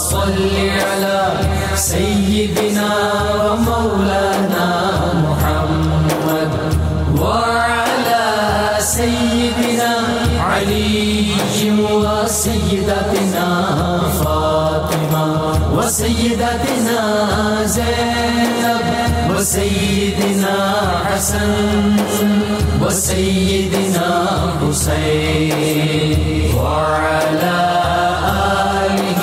صل على سيدنا ومولانا محمد وعلى سيدنا علي وسيدتنا فاطمة وسيدتنا زينب وسيدنا حسن وسيدنا حسين وعلى آله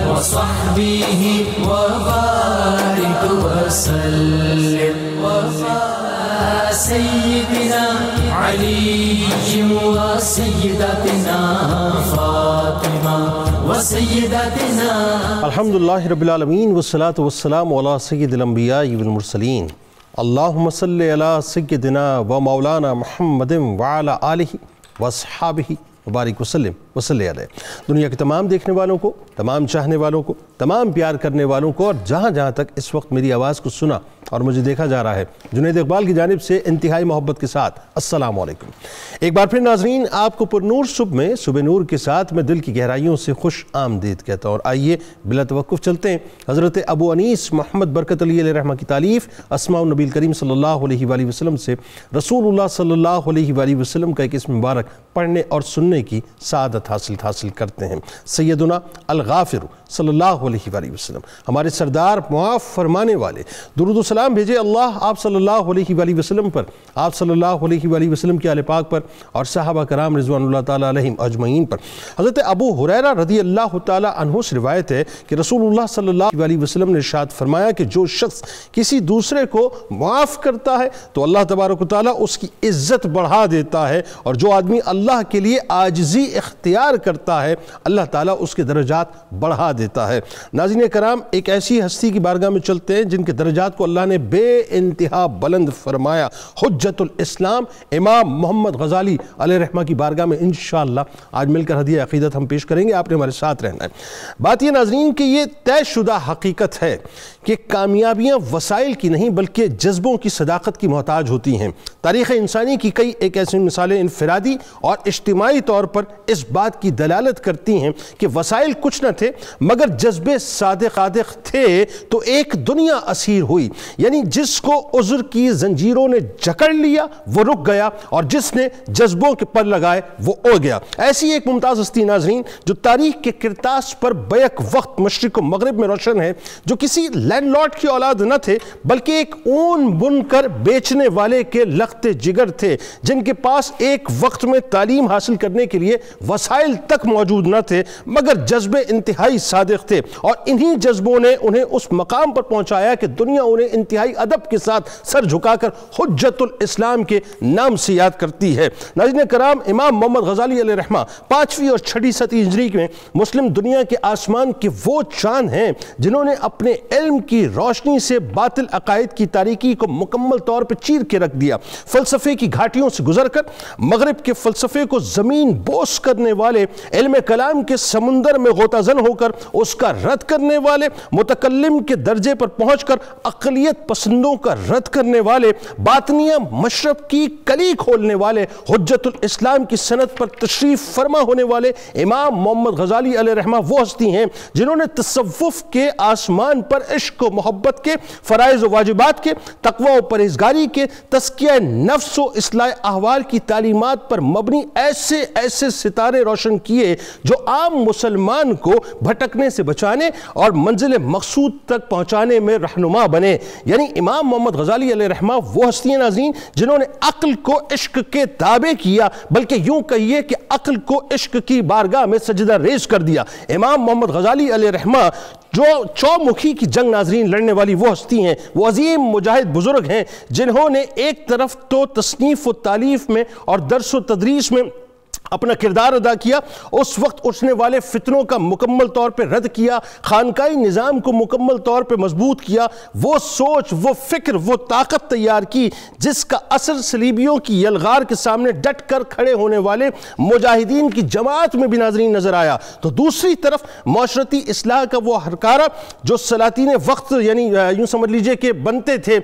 وصحبه وبارك وسلم سيدنا علي وسيدتنا فاطمة وسيدتنا. الحمدللہ رب العالمین والصلاة والسلام علی سید الانبیاء والمرسلین. اللہم صلی علی سیدنا و مولانا محمد وعلی آلہ واصحابہ وبارک وسلم وصلی علیہ. دنیا کے تمام دیکھنے والوں کو، تمام چاہنے والوں کو، تمام پیار کرنے والوں کو، اور جہاں جہاں تک اس وقت میری آواز کو سنا اور مجھے دیکھا جا رہا ہے، جنید اقبال کی جانب سے انتہائی محبت کے ساتھ السلام علیکم. ایک بار پھر ناظرین، آپ کو پرنور صبح میں صبح نور کے ساتھ میں دل کی گہرائیوں سے خوش آمدید کہتا ہوں. اور آئیے بلا توقف چلتے ہیں حضرت ابو انیس محمد برکت علی علیہ رحمہ کی تالیف اسماء النبی الکریم صلی اللہ علیہ وآلہ وسلم سے رسول اللہ صلی اللہ علیہ وآلہ وسلم کا ایک اسم مبارک پڑھنے اور سننے کی سعادت حاصل کرتے ہیں. سیدنا الغافر صلی اللہ علیہ وآلہ وسلم، ہمارے سردار معاف فرمانے والے، درود و سلام بھیجے اللہ آپ صلی اللہ علیہ وآلہ وسلم پر، آپ صلی اللہ علیہ وآلہ وسلم کے آل پاک پر اور صحابہ کرام رضوان اللہ تعالیٰ علیہم اجمعین پر. حضرت ابو ہریرہ رضی اللہ تعالیٰ عنہ سے روایت ہے کہ رسول اللہ صلی اللہ علیہ وسلم نے ارشاد فرمایا کہ جو شخص کسی دوسرے کو معاف کرتا ہے تو اللہ تبارک و تعالیٰ اس کی عزت بڑھا دیتا ہے، اور جو آدمی اللہ کے لیے عاجزی اختیار کرتا ہے اللہ تعالیٰ اس کے درجات بڑھا دیتا ہے. ناظرین کرام، ایک ایسی ہستی کی بارگاہ میں چلتے ہیں جن کے درجات کو اللہ نے بے انتہا بلند فرمایا. حجت الاسلام امام محمد غزالی علیہ رحمہ کی بارگاہ میں انشاءاللہ آج مل کر ہدیہ عقیدت ہم پیش کریں گے. آپ نے ہمارے ساتھ رہنا ہے. بات یہ ناظرین کہ یہ طے شدہ حقیقت ہے کہ کامیابیاں وسائل کی نہیں بلکہ جذبوں کی صداقت کی محتاج ہوتی ہیں. تاریخ انسانی کی کئی ایک ایسی مثالیں انفرادی اور اجتماعی طور پر اس بات کی دلالت کرتی ہیں کہ وسائل کچھ نہ تھے مگر جذبے صادق تھے تو ایک دنیا اسیر ہوئی. یعنی جس کو عذر کی زنجیروں نے جکڑ لیا وہ رک گیا، اور جس نے جذبوں کے پر لگائے وہ اڑ گیا. ایسی ایک ممتاز ہستی ناظرین جو تاریخ کے کرتاس پر بیک وقت مشرق و مغرب میں روشن ہے، جو کسی لینڈ لارڈ کی اولاد نہ تھے بلکہ ایک اون بن کر بیچنے والے کے لخت جگر تھے، جن کے پاس ایک وقت میں تعلیم حاصل کرنے کے لیے وسائل تک موجود نہ تھے مگر جذبے انتہائی صادق تھے، اور انہی جذبوں نے انہیں اس مقام پر پہنچایا کہ دنیا انہیں انتہائی ادب کے ساتھ سر جھکا کر حجت الاسلام کے نام سے یاد کرتی ہے. ناظرین کرام، امام محمد غزالی علیہ رحمہ 5ویں اور 6ٹھی صدی ہجری میں مسلم دنیا کے آسمان کے وہ چاند ہیں جنہوں نے اپنے علم کی روشنی سے باطل عقائد کی تاریکی کو مکمل طور پر چیر کے رکھ دیا. فلسفے کی گھاٹیوں سے گزر کر مغرب کے فلسفے کو زمین بوس کرنے والے، علم کلام کے سمندر میں غوطہ زن ہو کر اس کا رد کرنے والے، متکلم کے درجے پر پہنچ کر اقلیت پسندوں کا رد کرنے والے، باطنیہ مشرب کی کلی کھولنے والے، حجت الاسلام کی سند پر تشریف فرما ہونے والے امام محمد غزالی علیہ رحمہ وہ ہستی ہیں جنہوں نے تصوف کے آسمان پر عشق و محبت کے، فرائض و واجبات کے، تقوی و پرہیزگاری کے، تزکیہ نفس و اصلاح احوال کی تعلیمات پر مبنی ایسے ستارے روشن کیے جو عام مسلمان کو بھٹکنے سے بچانے اور منزل مقصود تک پہنچانے میں رہنما بنے. یعنی امام محمد غزالی علیہ رحمہ وہ ہستیاں ناظرین جنہوں نے عقل کو عشق کے تابع کیا، بلکہ یوں کہیے کہ عقل کو عشق کی بارگاہ میں سجدہ ریز کر دیا. امام محمد غزالی علیہ رحمہ جو چومکھی کی جنگ ناظرین لڑنے والی وہ ہستی ہیں، وہ عظیم مجاہد بزرگ ہیں جنہوں نے ایک طرف تو تصنیف و تالیف میں اور درس و تدریس میں اپنا کردار ادا کیا، اس وقت اٹھنے والے فتنوں کا مکمل طور پہ رد کیا، خانقاہی نظام کو مکمل طور پہ مضبوط کیا، وہ سوچ، وہ فکر، وہ طاقت تیار کی جس کا اثر صلیبیوں کی یلغار کے سامنے ڈٹ کر کھڑے ہونے والے مجاہدین کی جماعت میں بھی ناظرین نظر آیا. تو دوسری طرف معاشرتی اصلاح کا وہ ہرکارہ جو سلاطین وقت یعنی یوں سمجھ لیجئے کہ بنتے تھے،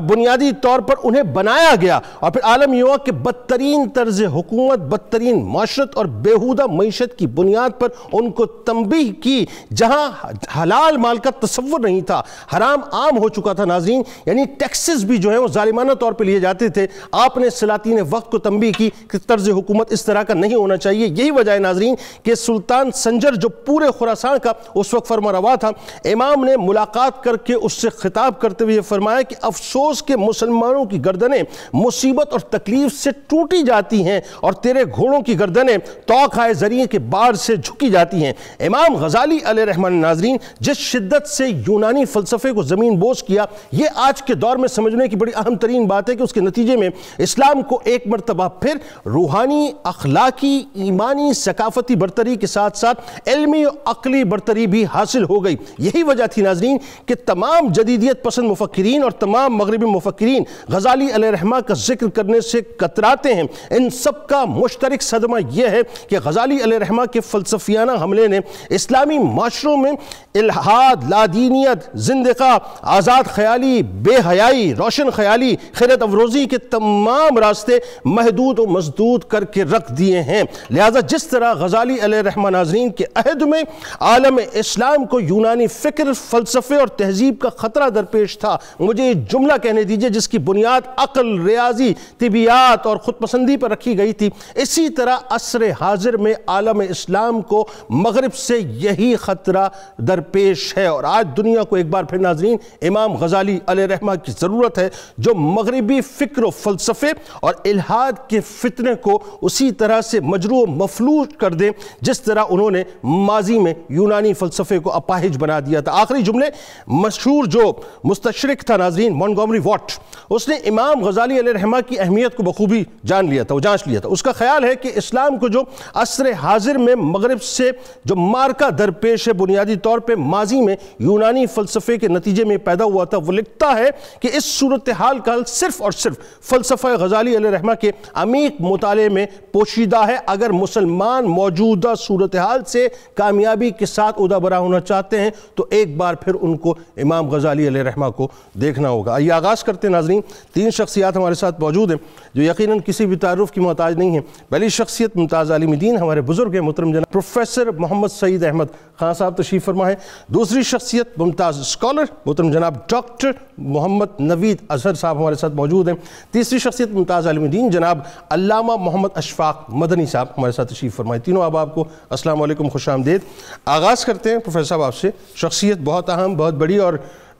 بنیادی طور پر انہیں بنایا گیا، اور پھر عالم یوں کہ بدترین طرز حکومت، بدترین معاشرت اور بیہودہ معیشت کی بنیاد پر ان کو تنبیہ کی۔ جہاں حلال مال کا تصور نہیں تھا، حرام عام ہو چکا تھا ناظرین، یعنی ٹیکسز بھی جو ہیں وہ ظالمانہ طور پہ لیے جاتے تھے، آپ نے سلاطین وقت کو تنبیہ کی کہ طرز حکومت اس طرح کا نہیں ہونا چاہیے۔ یہی وجہ ہے ناظرین کہ سلطان سنجر جو پورے خراسان کا اس وقت فرما روا تھا، امام نے ملاقات کر کے اس سے خطاب کرتے ہوئے فرمایا کہ افسوس کہ مسلمانوں کی گردنیں مصیبت اور تکلیف سے ٹوٹی جاتی ہیں اور تیرے گھوڑوں کی گردنیں توقع ذریعے کے بار سے جھکی جاتی ہیں۔ امام غزالی علیہ رحمہ ناظرین جس شدت سے یونانی فلسفے کو زمین بوس کیا، یہ آج کے دور میں سمجھنے کی بڑی اہم ترین بات ہے کہ اس کے نتیجے میں اسلام کو ایک مرتبہ پھر روحانی، اخلاقی، ایمانی، ثقافتی برتری کے ساتھ ساتھ علمی و عقلی برتری بھی حاصل ہو گئی۔ یہی وجہ تھی ناظرین کہ تمام جدیدیت پسند مفکرین اور تمام مغربی مفکرین غزالی علیہ رحمہ کا ذکر کرنے سے کتراتے ہیں۔ ان سب کا مشترک صدمہ یہ ہے کہ غزالی علیہ رحمہ کے فلسفیانہ حملے نے اسلامی معاشروں میں الحاد، لادینیت، زندقہ، آزاد خیالی، بے حیائی، روشن خیالی، خیرت افروزی کے تمام راستے محدود و مسدود کر کے رکھ دیے ہیں۔ لہذا جس طرح غزالی علیہ رحمہ ناظرین کے عہد میں عالم اسلام کو یونانی فکر، فلسفے اور تہذیب کا خطرہ درپیش تھا، مجھے یہ جملہ کہنے دیجئے جس کی بنیاد عقل، ریاضی، طبیعیات اور خود پسندی پر رکھی گئی تھی، اسی طرح عصر حاضر میں عالم اسلام کو مغرب سے یہی خطرہ درپیش ہے۔ اور آج دنیا کو ایک بار پھر ناظرین امام غزالی علیہ رحمہ کی ضرورت ہے جو مغربی فکر و فلسفے اور الحاد کے فتنے کو اسی طرح سے مجروح و مفلوج کر دیں جس طرح انہوں نے ماضی میں یونانی فلسفے کو اپاہج بنا دیا تھا۔ آخری جملے مشہور جو مستشرق تھا ناظرین مونٹگومری واٹ، اس نے امام غزالی علیہ رحمہ کی اہمیت کو بخوبی جان لیا تھا، وہ جانچ لیا تھا۔ اس کا خیال ہے کہ اسلام کو جو عصر حاضر میں مغرب سے جو مارکہ درپیش ہے بنیادی طور پہ ماضی میں یونانی فلسفے کے نتیجے میں پیدا ہوا تھا۔ وہ لکھتا ہے کہ اس صورتحال کا حل صرف اور صرف فلسفہ غزالی علیہ رحمہ کے عمیق مطالعے میں پوشیدہ ہے۔ اگر مسلمان موجودہ صورتحال سے کامیابی کے ساتھ ادابرہ ہونا چاہتے ہیں تو ایک بار پھر ان کو امام غزالی علیہ رحمہ کو دیکھنا ہوگا۔ آئیے آغاز کرتے ہیں ناظرین، تین شخصیات ہمارے ساتھ موجود ہیں جو یقیناً کسی بھی تعارف کی محتاج نہیں ہیں۔ پہلی شخصیت ممتاز عالم دین ہمارے بزرگ ہیں محترم جناب پروفیسر محمد سعید احمد خان صاحب تشریف فرما ہے۔ دوسری شخصیت ممتاز اسکالر محترم جناب ڈاکٹر محمد نوید اظہر صاحب ہمارے ساتھ موجود ہیں۔ تیسری شخصیت ممتاز عالم دین جناب علامہ محمد اشفاق مدنی صاحب ہمارے ساتھ تشریف فرمائے۔ تینوں آپ کو السلام علیکم، خوش آمدید۔ آغاز کرتے ہیں پروفیسر صاحب آپ سے، شخصیت بہت اہم، بہت بڑی، اور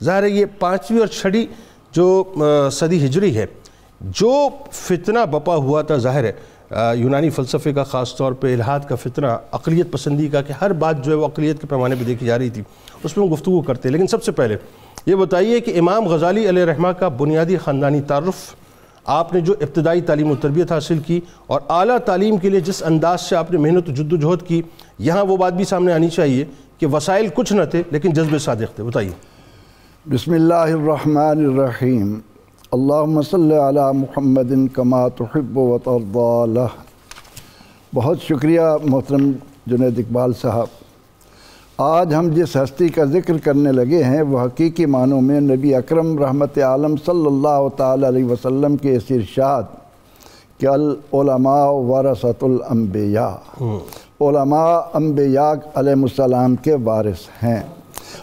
ظاہر ہے یہ 5ویں اور 6 جو صدی ہجری ہے جو فتنہ بپا ہوا تھا، ظاہر ہے یونانی فلسفے کا، خاص طور پہ الحاد کا فتنہ، عقلیت پسندی کا، کہ ہر بات جو ہے وہ عقلیت کے پیمانے پہ دیکھی جا رہی تھی، اس میں گفتگو کرتے ہیں۔ لیکن سب سے پہلے یہ بتائیے کہ امام غزالی علیہ رحمہ کا بنیادی خاندانی تعارف، آپ نے جو ابتدائی تعلیم و تربیت حاصل کی اور اعلیٰ تعلیم کے لیے جس انداز سے آپ نے محنت و جد و جہد کی، یہاں وہ بات بھی سامنے آنی چاہیے کہ وسائل کچھ نہ تھے لیکن جذبے صادق تھے، بتائیے۔ بسم اللہ الرحمن الرحیم، اللہم صلی علی محمد کما تحب و ترضی۔ بہت شکریہ محترم جنید اقبال صاحب۔ آج ہم جس ہستی کا ذکر کرنے لگے ہیں وہ حقیقی معنوں میں نبی اکرم رحمت عالم صلی اللہ تعالی علیہ وسلم کے اس ارشاد کہ العلماء ورثۃ الانبیاء، علماء انبیاء علیہ السلام کے وارث ہیں۔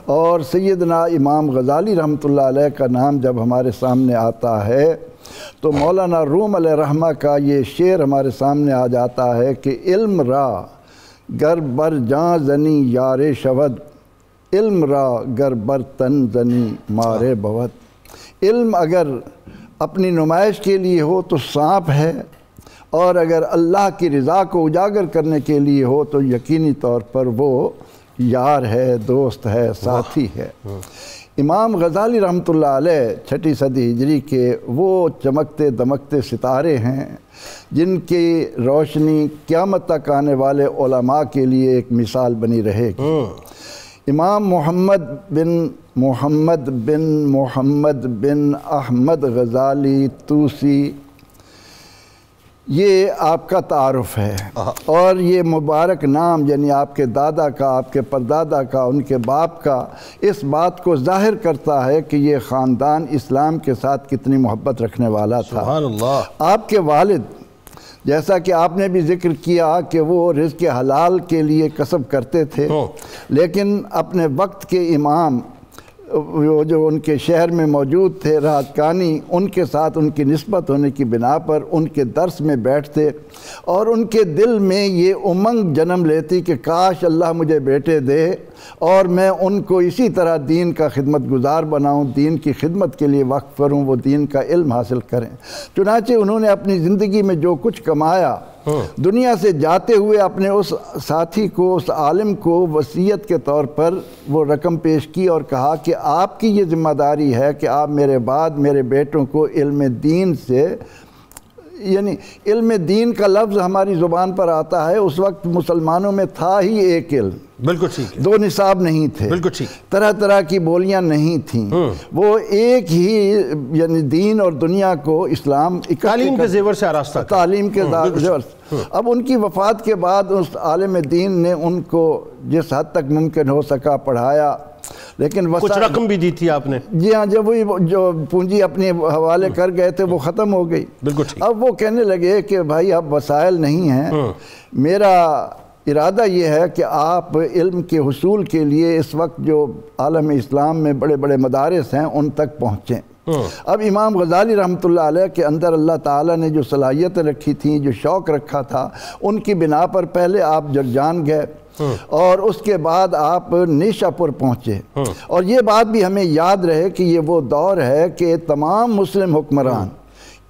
اور سیدنا امام غزالی رحمۃ اللہ علیہ کا نام جب ہمارے سامنے آتا ہے تو مولانا روم علیہ رحمہ کا یہ شعر ہمارے سامنے آ جاتا ہے کہ علم را گر بر جاں زنی یار شود، علم را گر بر تن زنی مارے بود۔ علم اگر اپنی نمائش کے لیے ہو تو سانپ ہے، اور اگر اللہ کی رضا کو اجاگر کرنے کے لیے ہو تو یقینی طور پر وہ یار ہے، دوست ہے، ساتھی ہے۔ امام غزالی رحمۃ اللہ علیہ 6 صدی ہجری کے وہ چمکتے دمکتے ستارے ہیں جن کی روشنی قیامت تک آنے والے علماء کے لیے ایک مثال بنی رہے گی۔ امام محمد بن احمد غزالی توسی، یہ آپ کا تعارف ہے، اور یہ مبارک نام یعنی آپ کے دادا کا، آپ کے پردادا کا، ان کے باپ کا، اس بات کو ظاہر کرتا ہے کہ یہ خاندان اسلام کے ساتھ کتنی محبت رکھنے والا تھا۔ سبحان اللہ۔ آپ کے والد جیسا کہ آپ نے بھی ذکر کیا کہ وہ رزق حلال کے لیے کسب کرتے تھے، لیکن اپنے وقت کے امام وہ جو ان کے شہر میں موجود تھے راحتکانی، ان کے ساتھ ان کی نسبت ہونے کی بنا پر ان کے درس میں بیٹھتے اور ان کے دل میں یہ امنگ جنم لیتی کہ کاش اللہ مجھے بیٹے دے اور میں ان کو اسی طرح دین کا خدمت گزار بناؤں، دین کی خدمت کے لیے وقف کروں، وہ دین کا علم حاصل کریں۔ چنانچہ انہوں نے اپنی زندگی میں جو کچھ کمایا، دنیا سے جاتے ہوئے اپنے اس ساتھی کو، اس عالم کو وصیت کے طور پر وہ رقم پیش کی اور کہا کہ آپ کی یہ ذمہ داری ہے کہ آپ میرے بعد میرے بیٹوں کو علم دین سے، یعنی علم دین کا لفظ ہماری زبان پر آتا ہے، اس وقت مسلمانوں میں تھا ہی ایک علم، بالکل ٹھیک ہے، 2 نصاب نہیں تھے، بالکل ٹھیک، طرح طرح کی بولیاں نہیں تھیں، وہ ایک ہی یعنی دین اور دنیا کو اسلام تعلیم کے زیور سے آراستہ، تعلیم کے زیور سے۔ اب ان کی وفات کے بعد اس عالم دین نے ان کو جس حد تک ممکن ہو سکا پڑھایا، لیکن کچھ رقم بھی دی تھی آپ نے؟ جی ہاں، جب وہی جو پونجی اپنے حوالے کر گئے تھے وہ ختم ہو گئی۔ بالکل ٹھیک۔ اب وہ کہنے لگے کہ بھائی اب وسائل نہیں ہیں، میرا ارادہ یہ ہے کہ آپ علم کے حصول کے لیے اس وقت جو عالم اسلام میں بڑے بڑے مدارس ہیں ان تک پہنچیں۔ اب امام غزالی رحمۃ اللہ علیہ کے اندر اللہ تعالیٰ نے جو صلاحیتیں رکھی تھیں، جو شوق رکھا تھا، ان کی بنا پر پہلے آپ جرجان گئے اور اس کے بعد آپ نیشا پور پہنچے، اور یہ بات بھی ہمیں یاد رہے کہ یہ وہ دور ہے کہ تمام مسلم حکمران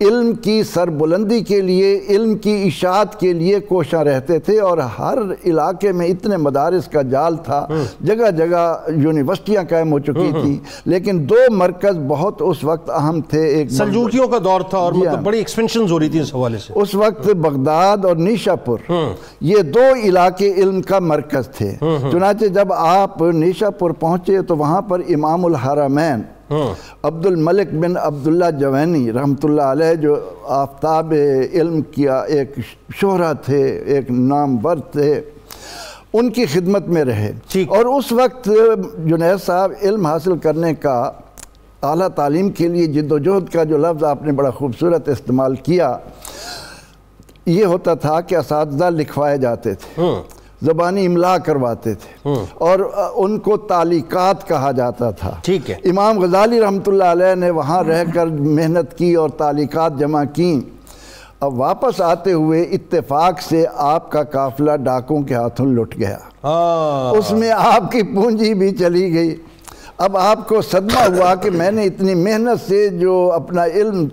علم کی سربلندی کے لیے، علم کی اشاعت کے لیے کوشاں رہتے تھے، اور ہر علاقے میں اتنے مدارس کا جال تھا، جگہ جگہ یونیورسٹیاں قائم ہو چکی تھیں، لیکن 2 مرکز بہت اس وقت اہم تھے۔ ایک سلجوکیوں کا دور تھا اور مطلب بڑی ایکسپینشنز ہو رہی تھی اس حوالے سے۔ اس وقت بغداد اور نیشا پور یہ 2 علاقے علم کا مرکز تھے۔ چنانچہ جب آپ نیشا پور پہنچے تو وہاں پر امام الحرمین عبد الملک بن عبداللہ جوینی رحمۃ اللہ علیہ، جو آفتاب علم کیا ایک شہرت تھے، ایک نامور تھے، ان کی خدمت میں رہے، اور اس وقت جنید صاحب علم حاصل کرنے کا، اعلیٰ تعلیم کے لیے جد و جہد کا جو لفظ آپ نے بڑا خوبصورت استعمال کیا، یہ ہوتا تھا کہ اساتذہ لکھوائے جاتے تھے، زبانی املا کرواتے تھے، اور ان کو تعلیقات کہا جاتا تھا۔ ٹھیک ہے۔ امام غزالی رحمۃ اللہ علیہ نے وہاں رہ کر محنت کی اور تعلیقات جمع کی۔ اب واپس آتے ہوئے اتفاق سے آپ کا قافلہ ڈاکوں کے ہاتھوں لٹ گیا، اس میں آپ کی پونجی بھی چلی گئی۔ اب آپ کو صدمہ ہوا کہ میں نے اتنی محنت سے جو اپنا علم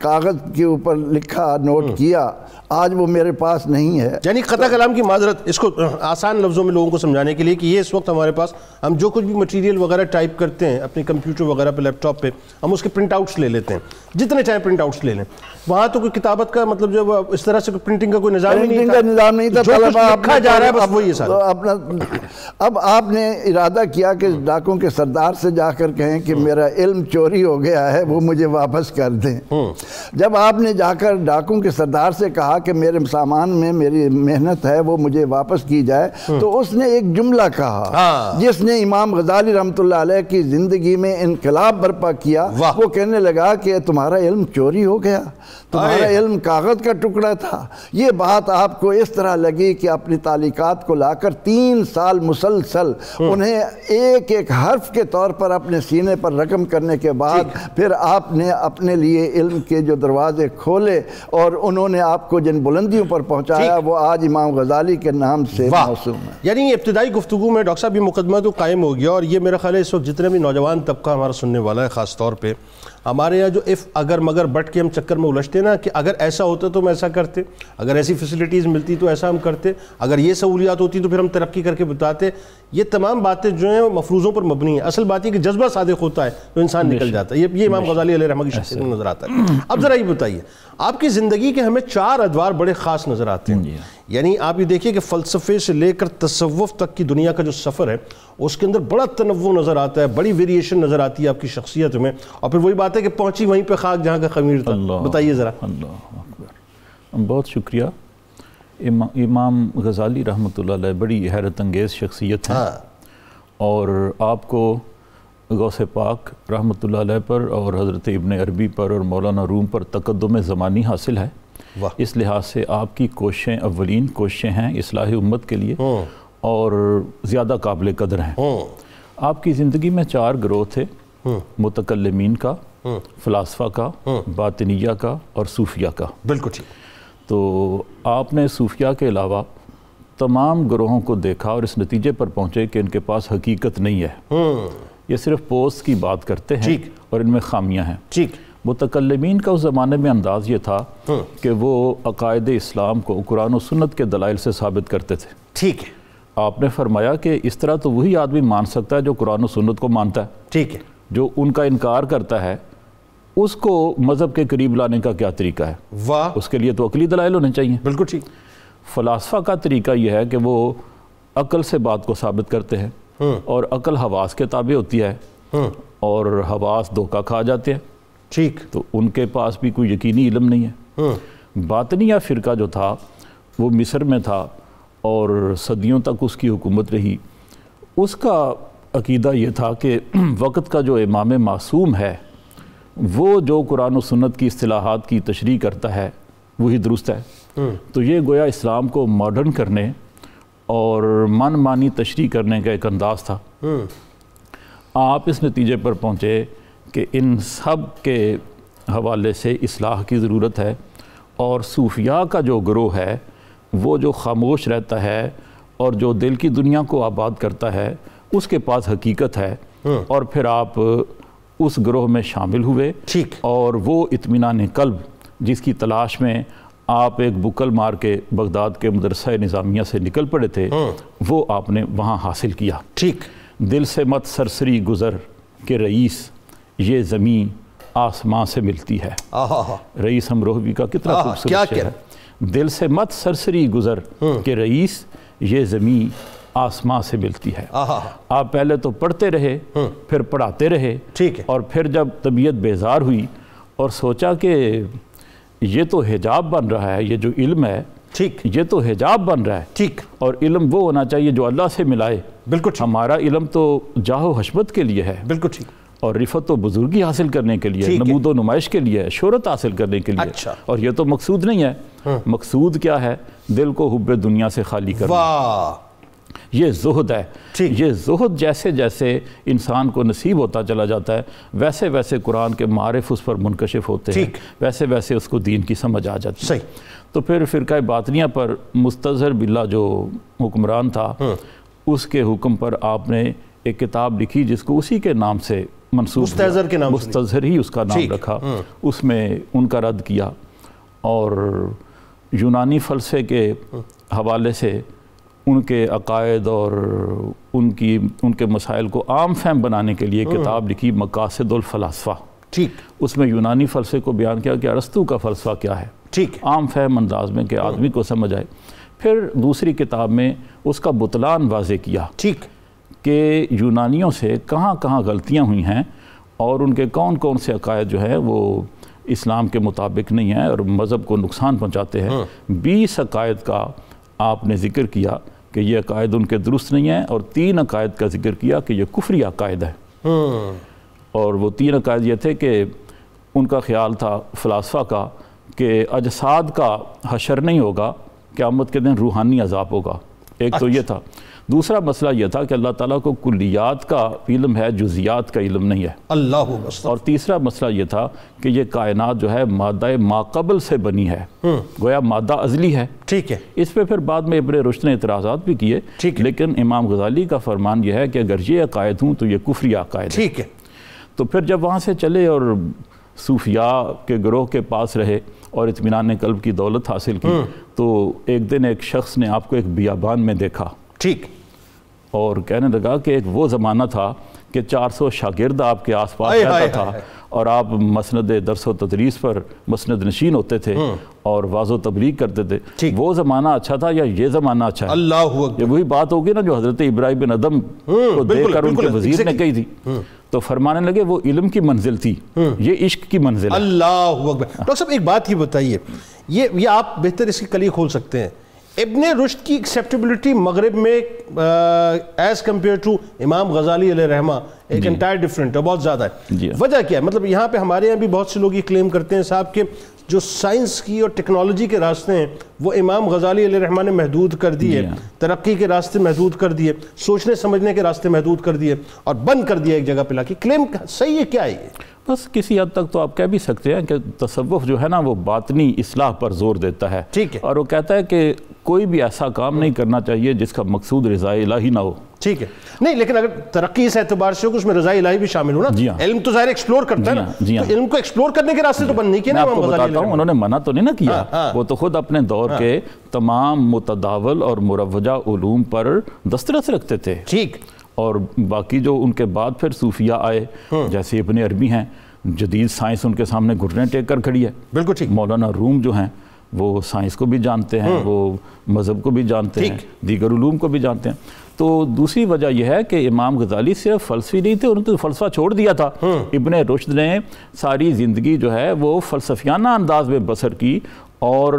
کاغذ کے اوپر لکھا، نوٹ کیا، آج وہ میرے پاس نہیں ہے۔ یعنی قطع کلام کی معذرت، اس کو آسان لفظوں میں لوگوں کو سمجھانے کے لیے کہ یہ اس وقت ہمارے پاس ہم جو کچھ بھی مٹیریل وغیرہ ٹائپ کرتے ہیں اپنے کمپیوٹر وغیرہ پہ، لیپ ٹاپ پہ، ہم اس کے پرنٹ آؤٹس لے لیتے ہیں، جتنے چاہے پرنٹ آؤٹس لے لیں، وہاں تو کوئی کتابت کا مطلب جو اس طرح سے پرنٹنگ کا کوئی نظام ہی نہیں تھا، جو کچھ لکھا جا رہا ہے بس وہی ہے سارا۔ اب آپ نے ارادہ کیا کہ ڈاکوں کے سردار سے جا کر کہیں کہ میرا علم چوری ہو گیا ہے، وہ مجھے واپس کر دیں۔ جب آپ نے جا کر ڈاکوں کے سردار سے کہا کہ میرے سامان میں میری محنت ہے وہ مجھے واپس کی جائے، تو اس نے ایک جملہ کہا جس نے امام غزالی رحمۃ اللہ علیہ کی زندگی میں انقلاب برپا کیا۔ وہ کہنے لگا کہ تمہارا علم چوری ہو گیا، تمہارا علم کاغذ کا ٹکڑا تھا۔ یہ بات آپ کو اس طرح لگی کہ اپنی تعلیقات کو لا کر 3 سال مسلسل انہیں ایک ایک حرف کے طور پر اپنے سینے پر رقم کرنے کے بعد پھر آپ نے اپنے لیے علم کے جو دروازے کھولے اور انہوں نے آپ کو جن بلندیوں پر پہنچایا وہ آج امام غزالی کے نام سے موسوم ہے۔ یعنی یہ ابتدائی گفتگو میں ڈاکٹر صاحب یہ مقدمہ تو قائم ہو گیا، اور یہ میرا خیال ہے اس وقت جتنے بھی نوجوان طبقہ ہمارا سننے والا ہے، خاص طور پہ ہمارے یہاں جو اف اگر مگر بٹ کے ہم چکر میں الجھتے نا کہ اگر ایسا ہوتا تو ہم ایسا کرتے، اگر ایسی فیسلٹیز ملتی تو ایسا ہم کرتے، اگر یہ سہولیات ہوتی تو پھر ہم ترقی کر کے بتاتے، یہ تمام باتیں جو ہیں وہ مفروضوں پر مبنی ہیں۔ اصل بات یہ کہ جذبہ صادق ہوتا ہے تو انسان نکل جاتا ہے، یہ امام غزالی علیہ رحمہ کی شخصیت میں نظر آتا ہے۔ اب ذرا یہ بتائیے، آپ کی زندگی کے ہمیں 4 ادوار بڑے خاص نظر آتے ہیں، یعنی آپ یہ دیکھیے کہ فلسفے سے لے کر تصوف تک کی دنیا کا جو سفر ہے اس کے اندر بڑا تنوع نظر آتا ہے، بڑی ویریشن نظر آتی ہے آپ کی شخصیت میں، اور پھر وہی بات ہے کہ پہنچی وہیں پہ خاک جہاں کا خمیر تھا۔ بتائیے ذرا۔ اللہ اکبر، بہت شکریہ۔ امام غزالی رحمۃ اللہ علیہ بڑی حیرت انگیز شخصیت ہیں، اور آپ کو غوث پاک رحمۃ اللہ علیہ پر اور حضرت ابن عربی پر اور مولانا روم پر تقدم زمانی حاصل ہے، واہ۔ اس لحاظ سے آپ کی کوششیں اولین کوششیں ہیں اصلاح امت کے لیے اور زیادہ قابل قدر ہیں۔ آپ کی زندگی میں 4 گروہ تھے، متکلمین کا، فلاسفہ کا، باطنیہ کا اور صوفیہ کا۔ بالکل ٹھیک۔ تو آپ نے صوفیہ کے علاوہ تمام گروہوں کو دیکھا اور اس نتیجے پر پہنچے کہ ان کے پاس حقیقت نہیں ہے، یہ صرف پوسٹ کی بات کرتے ہیں اور ان میں خامیاں ہیں۔ ٹھیک۔ متکلمین کا اس زمانے میں انداز یہ تھا کہ وہ عقائد اسلام کو قرآن و سنت کے دلائل سے ثابت کرتے تھے۔ ٹھیک ہے۔ آپ نے فرمایا کہ اس طرح تو وہی آدمی مان سکتا ہے جو قرآن و سنت کو مانتا ہے، ٹھیک ہے۔ جو ان کا انکار کرتا ہے اس کو مذہب کے قریب لانے کا کیا طریقہ ہے؟ واہ، اس کے لیے تو عقلی دلائل ہونے چاہیے۔ بالکل ٹھیک۔ فلاسفہ کا طریقہ یہ ہے کہ وہ عقل سے بات کو ثابت کرتے ہیں اور عقل حواس کے تابع ہوتی ہے اور حواس دھوکہ کھا جاتے ہیں، ٹھیک۔ تو ان کے پاس بھی کوئی یقینی علم نہیں ہے۔ باطنیہ فرقہ جو تھا وہ مصر میں تھا اور صدیوں تک اس کی حکومت رہی۔ اس کا عقیدہ یہ تھا کہ وقت کا جو امام معصوم ہے وہ جو قرآن و سنت کی اصطلاحات کی تشریح کرتا ہے وہی درست ہے۔ تو یہ گویا اسلام کو ماڈرن کرنے اور من مانی تشریح کرنے کا ایک انداز تھا۔ آپ اس نتیجے پر پہنچے کہ ان سب کے حوالے سے اصلاح کی ضرورت ہے، اور صوفیاء کا جو گروہ ہے وہ جو خاموش رہتا ہے اور جو دل کی دنیا کو آباد کرتا ہے اس کے پاس حقیقت ہے، اور پھر آپ اس گروہ میں شامل ہوئے ٹھیک۔ اور وہ اطمینان قلب جس کی تلاش میں آپ ایک بکل مار کے بغداد کے مدرسہ نظامیہ سے نکل پڑے تھے وہ آپ نے وہاں حاصل کیا۔ ٹھیک۔ دل سے مت سرسری گزر کہ رئیس یہ زمین آسمان سے ملتی ہے۔ رئیس امروہوی کا کتنا خوبصورت شعر ہے۔ دل سے مت سرسری گزر کہ رئیس یہ زمین آسمان سے ملتی ہے۔ آپ پہلے تو پڑھتے رہے، پھر پڑھاتے رہے، ٹھیک ہے۔ اور پھر جب طبیعت بیزار ہوئی اور سوچا کہ یہ تو حجاب بن رہا ہے، یہ جو علم ہے ٹھیک، یہ تو حجاب بن رہا ہے، ٹھیک، اور علم وہ ہونا چاہیے جو اللہ سے ملائے۔ بالکل ٹھیک، ہمارا علم تو جاہ و حشمت کے لیے ہے، بالکل ٹھیک، اور رفت و بزرگی حاصل کرنے کے لیے، نمود و نمائش کے لیے، شہرت حاصل کرنے کے لیے۔ اچھا، اور یہ تو مقصود نہیں ہے۔ مقصود کیا ہے؟ دل کو حب دنیا سے خالی کرنا۔ واہ، یہ زہد ہے۔ یہ زہد جیسے جیسے انسان کو نصیب ہوتا چلا جاتا ہے ویسے ویسے قرآن کے معارف اس پر منکشف ہوتے ہیں، ویسے ویسے اس کو دین کی سمجھ آ جاتی ہے۔ صحیح۔ تو پھر فرقہ باطنیہ پر مستظہر باللہ جو حکمران تھا اس کے حکم پر آپ نے ایک کتاب لکھی جس کو اسی کے نام سے منسوب، مستظہر کے نام سے، مستظہر ہی اس کا نام رکھا۔ اس میں ان کا رد کیا اور یونانی فلسفے کے حوالے سے ان کے عقائد اور ان کے مسائل کو عام فہم بنانے کے لیے کتاب لکھی مقاصد الفلاسفہ۔ ٹھیک، اس میں یونانی فلسفے کو بیان کیا کہ ارسطو کا فلسفہ کیا ہے، ٹھیک، عام فہم انداز میں کہ آدمی کو سمجھ آئے۔ پھر دوسری کتاب میں اس کا بطلان واضح کیا، ٹھیک، کہ یونانیوں سے کہاں کہاں غلطیاں ہوئی ہیں اور ان کے کون کون سے عقائد جو ہیں وہ اسلام کے مطابق نہیں ہیں اور مذہب کو نقصان پہنچاتے ہیں۔ 20 عقائد کا آپ نے ذکر کیا کہ یہ عقائد ان کے درست نہیں ہیں، اور 3 عقائد کا ذکر کیا کہ یہ کفری عقائد ہے۔ اور وہ 3 عقائد یہ تھے کہ ان کا خیال تھا فلاسفہ کا کہ اجساد کا حشر نہیں ہوگا، قیامت کے دن روحانی عذاب ہوگا، ایک تو یہ تھا۔ دوسرا مسئلہ یہ تھا کہ اللہ تعالیٰ کو کلیات کا علم ہے، جزیات کا علم نہیں ہے۔ اللہ۔ اور تیسرا مسئلہ یہ تھا کہ یہ کائنات جو ہے مادہ ماقبل سے بنی ہے، گویا مادہ ازلی ہے۔ ٹھیک ہے۔ اس پہ پھر بعد میں ابن رشد نے اعتراضات بھی کیے، لیکن امام غزالی کا فرمان یہ ہے کہ اگر یہ عقائد ہوں تو یہ کفری عقائد ہے۔ ٹھیک ہے۔ تو پھر جب وہاں سے چلے اور صوفیاء کے گروہ کے پاس رہے اور اطمینان قلب کی دولت حاصل کی، تو ایک دن ایک شخص نے آپ کو ایک بیابان میں دیکھا، ٹھیک، اور کہنے لگا کہ ایک وہ زمانہ تھا کہ 400 شاگرد آپ کے آس پاس رہتا تھا اور آپ مسند درس و تدریس پر مسند نشین ہوتے تھے اور واعظ و تبلیغ کرتے تھے۔ وہ زمانہ اچھا تھا یا یہ زمانہ اچھا ہے؟ اللہ اکبر۔ یہ وہی بات ہوگی نا جو حضرت ابراہیم بن ادم کو دیکھ کر ان کے وزیر نے کہی تھی، تو فرمانے لگے وہ علم کی منزل تھی، یہ عشق کی منزل ہے۔ اللہ اکبر۔ ڈاکٹر صاحب ایک بات ہی بتائیے، یہ آپ بہتر اس کی کلی کھول سکتے ہیں، ابن رشد کی ایکسیپٹیبلٹی مغرب میں ایز کمپیئر ٹو امام غزالی علیہ رحمہ ایک انٹائر ڈیفرنٹ ہے، بہت زیادہ ہے۔ وجہ کیا ہے؟ مطلب یہاں پہ ہمارے یہاں بھی بہت سے لوگ یہ کلیم کرتے ہیں صاحب کہ جو سائنس کی اور ٹیکنالوجی کے راستے ہیں وہ امام غزالی علیہ الرحمہ نے محدود کر دیے، ترقی کے راستے محدود کر دیے، سوچنے سمجھنے کے راستے محدود کر دیے اور بند کر دیا ایک جگہ پہ لا کے. کلیم صحیح ہے کیا ہے یہ؟ بس کسی حد تک تو آپ کہہ بھی سکتے ہیں کہ تصوف جو ہے نا وہ باطنی اصلاح پر زور دیتا ہے. ٹھیک ہے. اور وہ کہتا ہے کہ کوئی بھی ایسا کام نہیں کرنا چاہیے جس کا مقصود رضا الہی نہ ہو. ٹھیک ہے. نہیں لیکن اگر ترقی اس اعتبار سے ہو کہ اس میں رضا الہی بھی شامل ہو نا. جی ہاں. علم تو ظاہر ایکسپلور کرتا ہے نا. تو علم کو ایکسپلور کرنے کے راستے تو بند نہیں کیا نا. میں آپ کو بتاتا ہوں انہوں نے منع تو نہیں نہ کیا، وہ تو خود اپنے دور کے تمام متداول اور مروجہ علوم پر دسترس رکھتے تھے. ٹھیک. اور باقی جو ان کے بعد پھر صوفیہ آئے جیسے ابن عربی ہیں، جدید سائنس ان کے سامنے گھٹنے ٹیک کر کھڑی ہے. بالکل ٹھیک. مولانا روم جو ہیں وہ سائنس کو بھی جانتے ہیں، وہ مذہب کو بھی جانتے ہیں، دیگر علوم کو بھی جانتے ہیں. تو دوسری وجہ یہ ہے کہ امام غزالی صرف فلسفی نہیں تھے، انہوں نے تو فلسفہ چھوڑ دیا تھا. ابن رشد نے ساری زندگی جو ہے وہ فلسفیانہ انداز میں بسر کی اور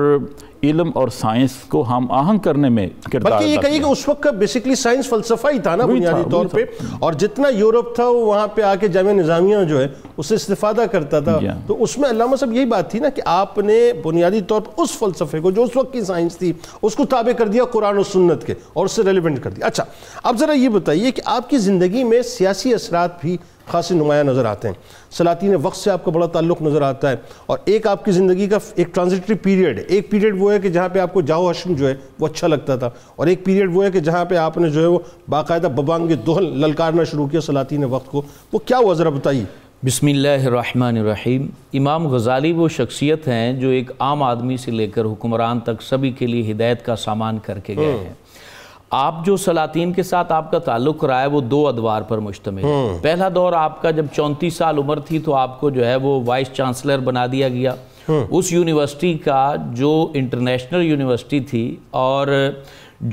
علم اور سائنس کو ہم آہنگ کرنے میں کردار بلکہ یہ کہیے کہ اس وقت کا بیسکلی سائنس فلسفہ ہی تھا نا بنیادی طور پہ، اور جتنا یورپ تھا وہ وہاں پہ آ کے جامعہ نظامیہ جو ہے اس سے استفادہ کرتا تھا. تو اس میں علامہ صاحب یہی بات تھی نا کہ آپ نے بنیادی طور پر اس فلسفے کو جو اس وقت کی سائنس تھی اس کو تابع کر دیا قرآن و سنت کے اور اس سے ریلیونٹ کر دیا. اچھا اب ذرا یہ بتائیے کہ آپ کی زندگی میں سیاسی اثرات بھی خاصی نمایاں نظر آتے ہیں. سلاطین وقت سے آپ کا بڑا تعلق نظر آتا ہے، اور ایک آپ کی زندگی کا ایک ٹرانزٹری پیریڈ ہے. ایک پیریڈ وہ ہے کہ جہاں پہ آپ کو جاؤ حشم جو ہے وہ اچھا لگتا تھا، اور ایک پیریڈ وہ ہے کہ جہاں پہ آپ نے جو ہے وہ باقاعدہ ببانگ دوہل للکارنا شروع کیا سلاطین وقت کو. وہ کیا ہوا ذرا بتائیے. بسم اللہ الرحمن الرحیم. امام غزالی وہ شخصیت ہیں جو ایک عام آدمی سے لے کر حکمران تک سبھی کے لیے ہدایت کا سامان کر کے گئے ہیں. آپ جو سلاطین کے ساتھ آپ کا تعلق رہا ہے وہ دو ادوار پر مشتمل ہے. پہلا دور آپ کا جب 34 سال عمر تھی تو آپ کو جو ہے وہ وائس چانسلر بنا دیا گیا اس یونیورسٹی کا جو انٹرنیشنل یونیورسٹی تھی اور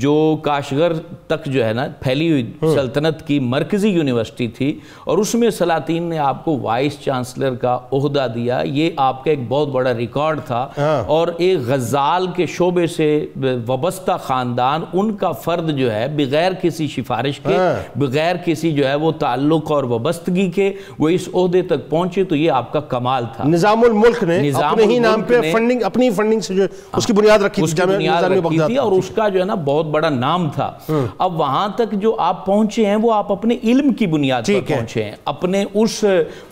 جو کاشغر تک جو ہے نا پھیلی ہوئی سلطنت کی مرکزی یونیورسٹی تھی، اور اس میں سلاطین نے آپ کو وائس چانسلر کا عہدہ دیا. یہ آپ کا ایک بہت بڑا ریکارڈ تھا. اور ایک غزال کے شعبے سے وابستہ خاندان، ان کا فرد جو ہے بغیر کسی سفارش کے، بغیر کسی جو ہے وہ تعلق اور وابستگی کے وہ اس عہدے تک پہنچے، تو یہ آپ کا کمال تھا. نظام الملک نے اپنے ہی نام پہ فنڈنگ، اپنی فنڈنگ سے جو اس کی بنیاد رکھی تھی اور اس کا جو ہے نا بہت بڑا نام تھا. اب وہاں تک جو آپ پہنچے ہیں وہ آپ اپنے علم کی بنیاد پر پہنچے ہیں، اپنے اس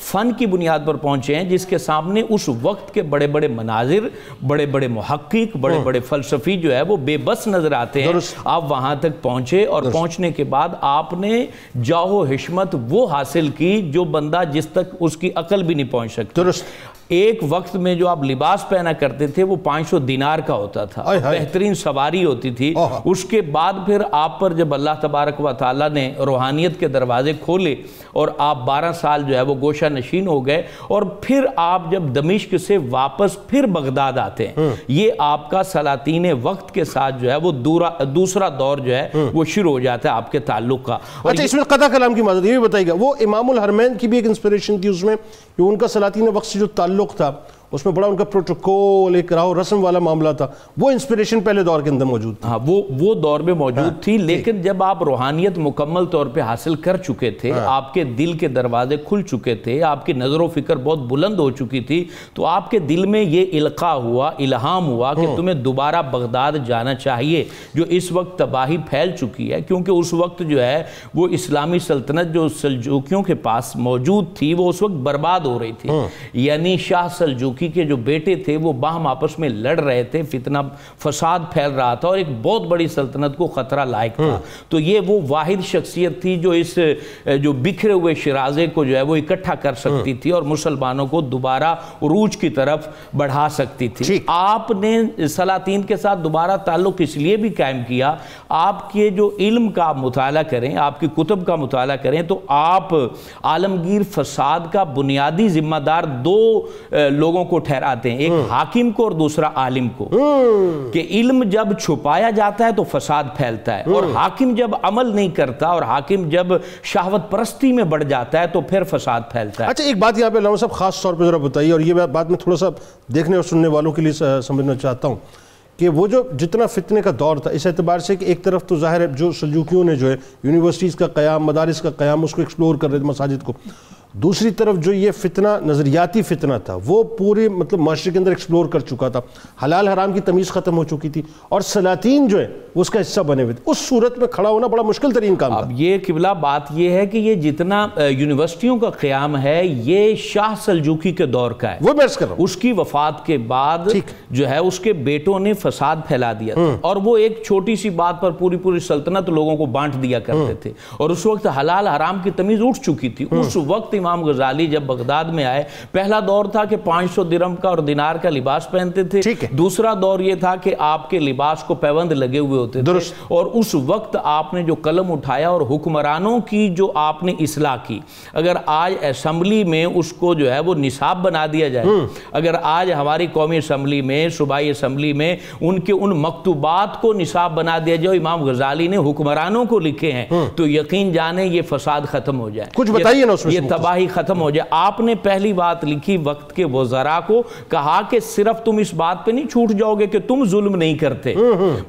فن کی بنیاد پر پہنچے ہیں جس کے سامنے اس وقت کے بڑے بڑے مناظر، بڑے بڑے محقق، بڑے بڑے فلسفی جو ہے وہ بے بس نظر آتے ہیں. آپ وہاں تک پہنچے اور پہنچنے کے بعد آپ نے جاہ و حشمت وہ حاصل کی جو بندہ جس تک اس کی عقل بھی نہیں پہنچ سکتی. ایک وقت میں جو آپ لباس پہنا کرتے تھے وہ 500 دینار کا ہوتا تھا، بہترین سواری ہوتی تھی. اس کے بعد پھر آپ پر جب اللہ تبارک و تعالیٰ نے روحانیت کے دروازے کھولے اور آپ 12 سال جو ہے وہ گوشہ نشین ہو گئے، اور پھر آپ جب دمشق سے واپس پھر بغداد آتے ہیں، یہ آپ کا سلاطین وقت کے ساتھ جو ہے وہ دوسرا دور جو ہے وہ شروع ہو جاتا ہے آپ کے تعلق کا. اچھا اس میں قطع کلام کی معذرت، یہ بھی بتائیے گا وہ امام الحرمین کی بھی ایک انسپریشن تھی اس میں، کہ ان کا سلاطین وقت سے جو تعلق تھا اس میں بڑا ان کا پروٹوکول، ایک راہ و رسم والا معاملہ تھا، وہ انسپریشن پہلے دور کے اندر موجود تھی. ہاں وہ دور میں موجود تھی، لیکن جب آپ روحانیت مکمل طور پہ حاصل کر چکے تھے، آپ کے دل کے دروازے کھل چکے تھے، آپ کی نظر و فکر بہت بلند ہو چکی تھی، تو آپ کے دل میں یہ القاء ہوا، الہام ہوا کہ تمہیں دوبارہ بغداد جانا چاہیے جو اس وقت تباہی پھیل چکی ہے. کیونکہ اس وقت جو ہے وہ اسلامی سلطنت جو سلجوکیوں کے پاس موجود تھی وہ اس وقت برباد ہو رہی تھی. یعنی شاہ سلجوکی کے جو بیٹے تھے وہ باہم آپس میں لڑ رہے تھے، فتنہ فساد پھیل رہا تھا اور ایک بہت بڑی سلطنت کو خطرہ لائق تھا. تو یہ وہ واحد شخصیت تھی جو اس جو بکھرے ہوئے شرازے کو جو ہے وہ اکٹھا کر سکتی تھی اور مسلمانوں کو دوبارہ عروج کی طرف بڑھا سکتی تھی. آپ نے سلاطین کے ساتھ دوبارہ تعلق اس لیے بھی قائم کیا، آپ کے جو علم کا مطالعہ کریں، آپ کی کتب کا مطالعہ کریں تو آپ عالمگیر فساد کا بنیادی ذمہ دار دو لوگوں کو ٹھہراتے ہیں، ایک حاکم کو اور دوسرا عالم کو. کہ علم جب چھپایا جاتا ہے تو فساد پھیلتا ہے، اور حاکم جب عمل نہیں کرتا اور حاکم جب شہوت پرستی میں بڑھ جاتا ہے تو پھر فساد پھیلتا ہے. اچھا ایک بات یہاں پہ علامہ صاحب خاص طور پہ ذرا بتائیے، اور یہ بات میں تھوڑا سا دیکھنے اور سننے والوں کے لیے سمجھنا چاہتا ہوں کہ وہ جو جتنا فتنے کا دور تھا اس اعتبار سے کہ ایک طرف تو ظاہر ہے جو سلجوکیوں نے جو ہے یونیورسٹیز کا قیام، مدارس کا قیام، اس کو ایکسپلور کر رہے تھے، مساجد کو، دوسری طرف جو یہ فتنہ نظریاتی فتنہ تھا وہ پورے مطلب معاشرے کے اندر ایکسپلور کر چکا تھا، حلال حرام کی تمیز ختم ہو چکی تھی، اور سلاطین جو ہے وہ اس کا حصہ بنے ہوئے تھے، اس صورت میں کھڑا ہونا بڑا مشکل ترین کام تھا۔ اب یہ قبلہ بات یہ ہے کہ یہ جتنا یونیورسٹیوں کا قیام ہے یہ شاہ سلجوقی کے دور کا ہے، وہ میں عرض کر رہا ہوں، اس کی وفات کے بعد جو ہے اس کے بیٹوں نے فساد پھیلا دیا تھا، اور وہ ایک چھوٹی سی بات پر پوری سلطنت لوگوں کو بانٹ دیا کرتے تھے، اور اس وقت حلال حرام کی تمیز اٹھ چکی تھی۔ اس وقت امام غزالی جب بغداد میں آئے، پہلا دور تھا کہ 500 درہم کا اور دینار کا لباس پہنتے تھے، دوسرا دور یہ تھا کہ آپ کے لباس کو پیوند لگے ہوئے ہوتے تھے، اور اس وقت آپ نے جو قلم اٹھایا اور حکمرانوں کی جو آپ نے اصلاح کی، اگر آج اسمبلی میں اس کو جو ہے وہ نصاب بنا دیا جائے، اگر آج ہماری قومی اسمبلی میں صوبائی اسمبلی میں ان کے ان مکتوبات کو نصاب بنا دیا جائے امام غزالی نے حکمرانوں کو لکھے ہیں، تو یقین جانے یہ فساد ختم ہو جائے، کچھ بتائیے نا اس میں، یہ تباہی ختم ہو جائے۔ آپ نے پہلی بات لکھی وقت کے وزراء کو، کہا کہ صرف تم اس بات پہ نہیں چھوٹ جاؤ گے کہ تم ظلم نہیں کرتے،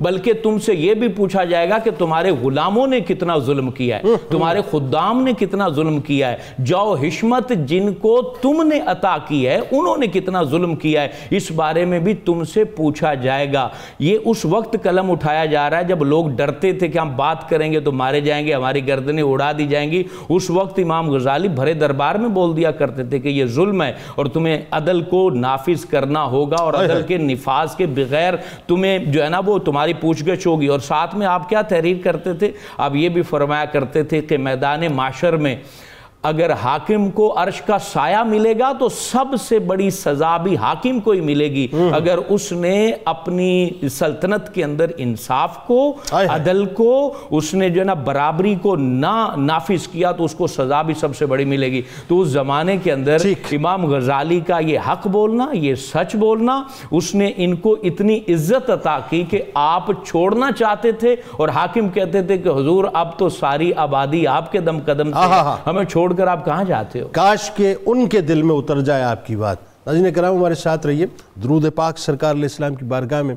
بلکہ تم سے یہ بھی پوچھا جائے گا کہ تمہارے غلاموں نے کتنا ظلم کیا ہے، تمہارے خدام نے کتنا ظلم کیا ہے، جو حشمت جن کو تم نے عطا کی ہے انہوں نے کتنا ظلم کیا ہے، اس بارے میں بھی تم سے پوچھا جائے گا۔ یہ اس وقت قلم اٹھایا جا رہا ہے جب لوگ ڈرتے تھے کہ ہم بات کریں گے تو مارے جائیں گے، ہماری گردنیں اڑا دی جائیں گی۔ اس وقت امام غزالی بھرے دربار میں بول دیا کرتے تھے کہ یہ ظلم ہے اور تمہیں عدل کو نافذ کرنا ہوگا، اور عدل کے نفاذ کے بغیر تمہیں جو ہے نا وہ تمہاری پوچھ گچھ ہوگی۔ اور ساتھ میں آپ کیا تحریر کرتے تھے؟ آپ یہ بھی فرمایا کرتے تھے کہ میدان معاشر میں اگر حاکم کو عرش کا سایہ ملے گا تو سب سے بڑی سزا بھی حاکم کو ہی ملے گی، اگر اس نے اپنی سلطنت کے اندر انصاف کو، عدل کو، اس نے جو ہے نا برابری کو نہ نافذ کیا تو اس کو سزا بھی سب سے بڑی ملے گی۔ تو اس زمانے کے اندر امام غزالی کا یہ حق بولنا، یہ سچ بولنا، اس نے ان کو اتنی عزت عطا کی کہ آپ چھوڑنا چاہتے تھے اور حاکم کہتے تھے کہ حضور اب تو ساری آبادی آپ کے دم قدم سے ہمیں چھوڑ کر آپ کہاں جاتے ہو؟ کاش کہ ان کے دل میں اتر جائے آپ کی بات۔ ناظرین کرام ہمارے ساتھ رہیے، درود پاک سرکار علیہ السلام کی بارگاہ میں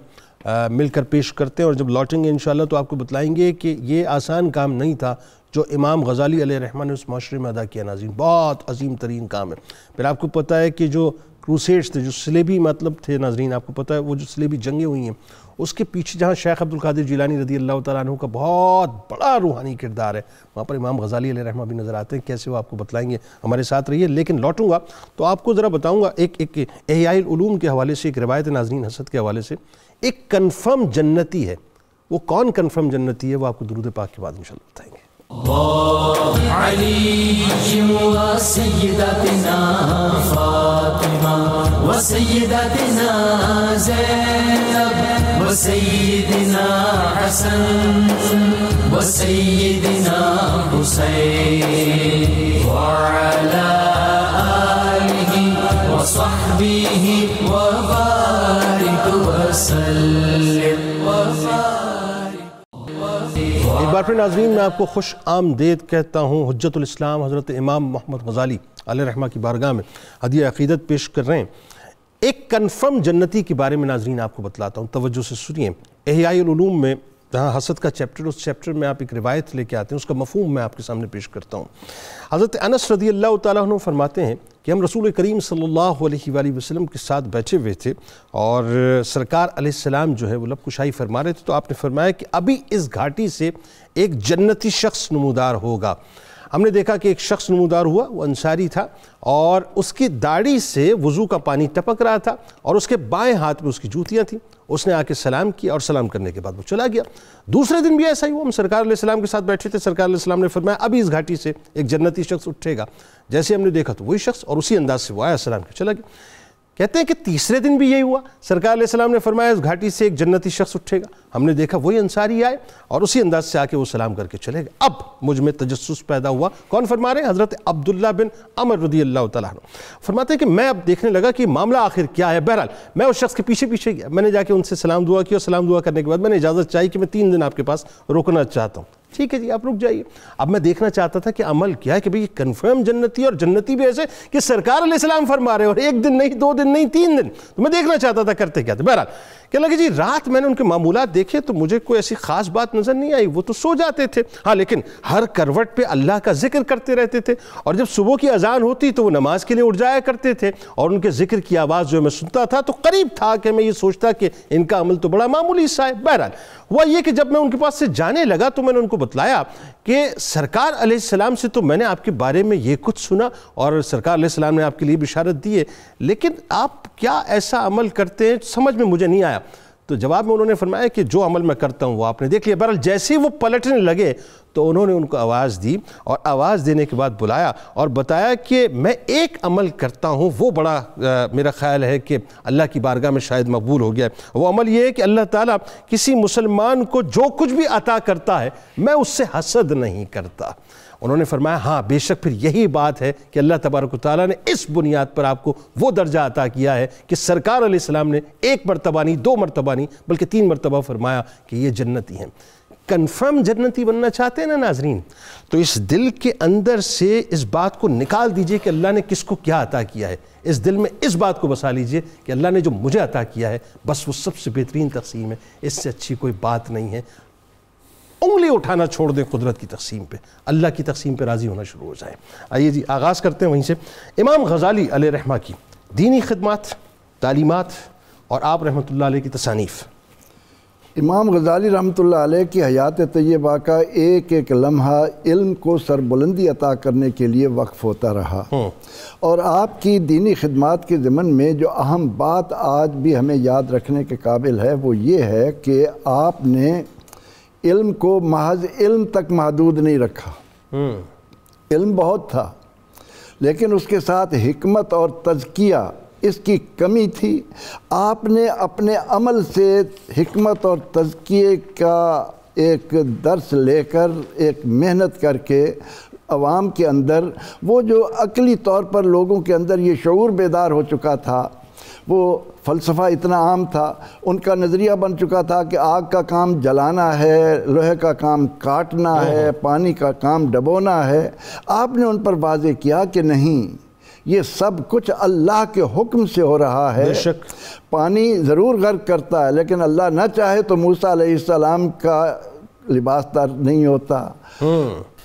مل کر پیش کرتے ہیں، اور جب لوٹیں گے انشاءاللہ تو آپ کو بتلائیں گے کہ یہ آسان کام نہیں تھا جو امام غزالی علیہ الرحمہ نے اس معاشرے میں ادا کیا۔ ناظرین بہت عظیم ترین کام ہے۔ پھر آپ کو پتہ ہے کہ جو کروسیڈز تھے، جو صلیبی مطلب تھے، ناظرین آپ کو پتہ ہے وہ جو صلیبی جنگیں ہوئی ہیں، اس کے پیچھے جہاں شیخ عبدالقادر جیلانی رضی اللہ تعالیٰ عنہ کا بہت بڑا روحانی کردار ہے، وہاں پر امام غزالی علیہ الرحمہ بھی نظر آتے ہیں، کیسے وہ آپ کو بتلائیں گے، ہمارے ساتھ رہیے۔ لیکن لوٹوں گا تو آپ کو ذرا بتاؤں گا ایک احیاء العلوم کے حوالے سے ایک روایت ناظرین حسد کے حوالے سے، ایک کنفرم جنتی ہے، وہ کون کنفرم جنتی ہے وہ آپ کو درود پاک کے بعد انشاءاللہ بتائیں گے۔ علی و سیدتنا فاطمہ و سیدتنا زینب و سیدنا حسن و سیدنا حسین وعلی آلہ و صحبہ و بارک وسلم و ایک بار پھر ناظرین میں آپ کو خوش آمدید کہتا ہوں۔ حجت الاسلام حضرت امام محمد غزالی علیہ الرحمہ کی بارگاہ میں ہدیہ عقیدت پیش کر رہے ہیں۔ ایک کنفرم جنتی کے بارے میں ناظرین آپ کو بتلاتا ہوں، توجہ سے سنیے۔ احیاء العلوم میں جہاں حسد کا چیپٹر، اس چیپٹر میں آپ ایک روایت لے کے آتے ہیں، اس کا مفہوم میں آپ کے سامنے پیش کرتا ہوں۔ حضرت انس رضی اللہ تعالیٰ عنہ فرماتے ہیں کہ ہم رسول کریم صلی اللہ علیہ وآلہ وسلم کے ساتھ بیٹھے ہوئے تھے، اور سرکار علیہ السلام جو ہے وہ لب کشائی فرما رہے تھے، تو آپ نے فرمایا کہ ابھی اس گھاٹی سے ایک جنتی شخص نمودار ہوگا۔ ہم نے دیکھا کہ ایک شخص نمودار ہوا، وہ انصاری تھا، اور اس کی داڑھی سے وضو کا پانی ٹپک رہا تھا، اور اس کے بائیں ہاتھ میں اس کی جوتیاں تھیں۔ اس نے آ کے سلام کیا، اور سلام کرنے کے بعد وہ چلا گیا۔ دوسرے دن بھی ایسا ہی ہوا، ہم سرکار علیہ السلام کے ساتھ بیٹھے تھے، سرکار علیہ السلام نے فرمایا ابھی اس گھاٹی سے ایک جنتی شخص اٹھے گا۔ جیسے ہم نے دیکھا تو وہی شخص، اور اسی انداز سے وہ آیا، سلام کیا، چلا گیا۔ کہتے ہیں کہ تیسرے دن بھی یہی ہوا، سرکار علیہ السلام نے فرمایا اس گھاٹی سے ایک جنتی شخص اٹھے گا۔ ہم نے دیکھا وہی انصاری آئے، اور اسی انداز سے آ کے وہ سلام کر کے چلے گئے۔ اب مجھ میں تجسس پیدا ہوا۔ کون فرما رہے ہیں؟ حضرت عبداللہ بن عمر رضی اللہ تعالیٰ عنہ فرماتے ہیں کہ میں اب دیکھنے لگا کہ معاملہ آخر کیا ہے۔ بہرحال میں اس شخص کے پیچھے پیچھے گیا، میں نے جا کے ان سے سلام دعا کیا، اور سلام دعا کرنے کے بعد میں نے اجازت چاہی کہ میں 3 دن آپ کے پاس رکنا چاہتا ہوں۔ ٹھیک ہے جی، آپ رک جائیے۔ اب میں دیکھنا چاہتا تھا کہ عمل کیا ہے، کہ بھئی کنفرم جنتی، اور جنتی بھی ایسے کہ سرکار علیہ السلام فرما رہے ہیں، اور 1 دن نہیں، 2 دن نہیں، 3 دن۔ تو میں دیکھنا چاہتا تھا کرتے کیا تھے۔ بہرحال کہنے لگے جی رات میں نے ان کے معمولات دیکھے تو مجھے کوئی ایسی خاص بات نظر نہیں آئی، وہ تو سو جاتے تھے، ہاں لیکن ہر کروٹ پہ اللہ کا ذکر کرتے رہتے تھے، اور جب صبح کی اذان ہوتی تو وہ نماز کے لیے اٹھ جایا کرتے تھے، اور ان کے ذکر کی آواز جو میں سنتا تھا تو قریب تھا کہ میں یہ سوچتا کہ ان کا عمل تو بڑا معمولی سا ہے۔ بہرحال ہوا یہ کہ جب میں ان کے پاس سے جانے لگا تو میں نے ان کو بتلایا کہ سرکار علیہ السلام سے تو میں نے آپ کے بارے میں یہ کچھ سنا اور سرکار علیہ السلام نے آپ کے لیے بشارت دی ہے، لیکن آپ کیا ایسا عمل کرتے ہیں سمجھ میں مجھے نہیں آیا۔ تو جواب میں انہوں نے فرمایا کہ جو عمل میں کرتا ہوں وہ آپ نے دیکھ لیا۔ بہرحال جیسے ہی وہ پلٹنے لگے تو انہوں نے ان کو آواز دی، اور آواز دینے کے بعد بلایا اور بتایا کہ میں ایک عمل کرتا ہوں، وہ بڑا میرا خیال ہے کہ اللہ کی بارگاہ میں شاید مقبول ہو گیا ہے۔ وہ عمل یہ ہے کہ اللہ تعالیٰ کسی مسلمان کو جو کچھ بھی عطا کرتا ہے میں اس سے حسد نہیں کرتا۔ انہوں نے فرمایا ہاں بے شک پھر یہی بات ہے کہ اللہ تبارک و تعالیٰ نے اس بنیاد پر آپ کو وہ درجہ عطا کیا ہے کہ سرکار علیہ السلام نے ایک مرتبہ نہیں، 2 مرتبہ نہیں بلکہ 3 مرتبہ فرمایا کہ یہ جنتی ہیں۔ کنفرم جنتی بننا چاہتے ہیں نا ناظرین، تو اس دل کے اندر سے اس بات کو نکال دیجئے کہ اللہ نے کس کو کیا عطا کیا ہے، اس دل میں اس بات کو بسا لیجئے کہ اللہ نے جو مجھے عطا کیا ہے بس وہ سب سے بہترین تقسیم ہے، اس سے اچھی کوئی بات نہیں ہے۔ انگلی اٹھانا چھوڑ دیں قدرت کی تقسیم پہ، اللہ کی تقسیم پہ راضی ہونا شروع ہو جائیں۔ آئیے جی آغاز کرتے ہیں وہیں سے امام غزالی علیہ رحمہ کی دینی خدمات، تعلیمات اور آپ رحمۃ اللہ علیہ کی تصانیف۔ امام غزالی رحمۃ اللہ علیہ کی حیات طیبہ کا ایک ایک لمحہ علم کو سربلندی عطا کرنے کے لیے وقف ہوتا رہا، اور آپ کی دینی خدمات کے ضمن میں جو اہم بات آج بھی ہمیں یاد رکھنے کے قابل ہے وہ یہ ہے کہ آپ نے علم کو محض علم تک محدود نہیں رکھا۔ علم بہت تھا لیکن اس کے ساتھ حکمت اور تزکیہ اس کی کمی تھی۔ آپ نے اپنے عمل سے حکمت اور تزکیے کا ایک درس لے کر، ایک محنت کر کے عوام کے اندر وہ جو عقلی طور پر لوگوں کے اندر یہ شعور بیدار ہو چکا تھا، وہ فلسفہ اتنا عام تھا، ان کا نظریہ بن چکا تھا کہ آگ کا کام جلانا ہے، لوہے کا کام کاٹنا ہے، پانی کا کام ڈبونا ہے۔ آپ نے ان پر واضح کیا کہ نہیں، یہ سب کچھ اللہ کے حکم سے ہو رہا ہے۔ بے شک پانی ضرور غرق کرتا ہے لیکن اللہ نہ چاہے تو موسیٰ علیہ السلام کا لباس دار نہیں ہوتا۔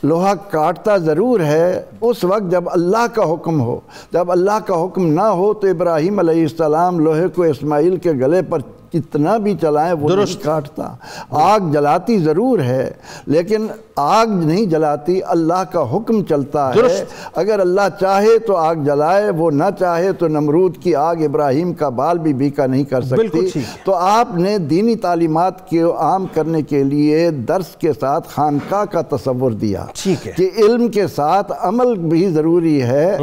لوہا کاٹتا ضرور ہے اس وقت جب اللہ کا حکم ہو، جب اللہ کا حکم نہ ہو تو ابراہیم علیہ السلام لوہے کو اسماعیل کے گلے پر کتنا بھی چلائیں وہ نہیں کاٹتا۔ آگ جلاتی ضرور ہے لیکن آگ نہیں جلاتی، اللہ کا حکم چلتا ہے۔ اگر اللہ چاہے تو آگ جلائے، وہ نہ چاہے تو نمرود کی آگ ابراہیم کا بال بھی بیکا نہیں کر سکتی۔ تو آپ نے دینی تعلیمات کو عام کرنے کے لیے درس کے ساتھ خانقاہ کا تصور دیا کہ علم کے ساتھ عمل بھی ضروری ہے۔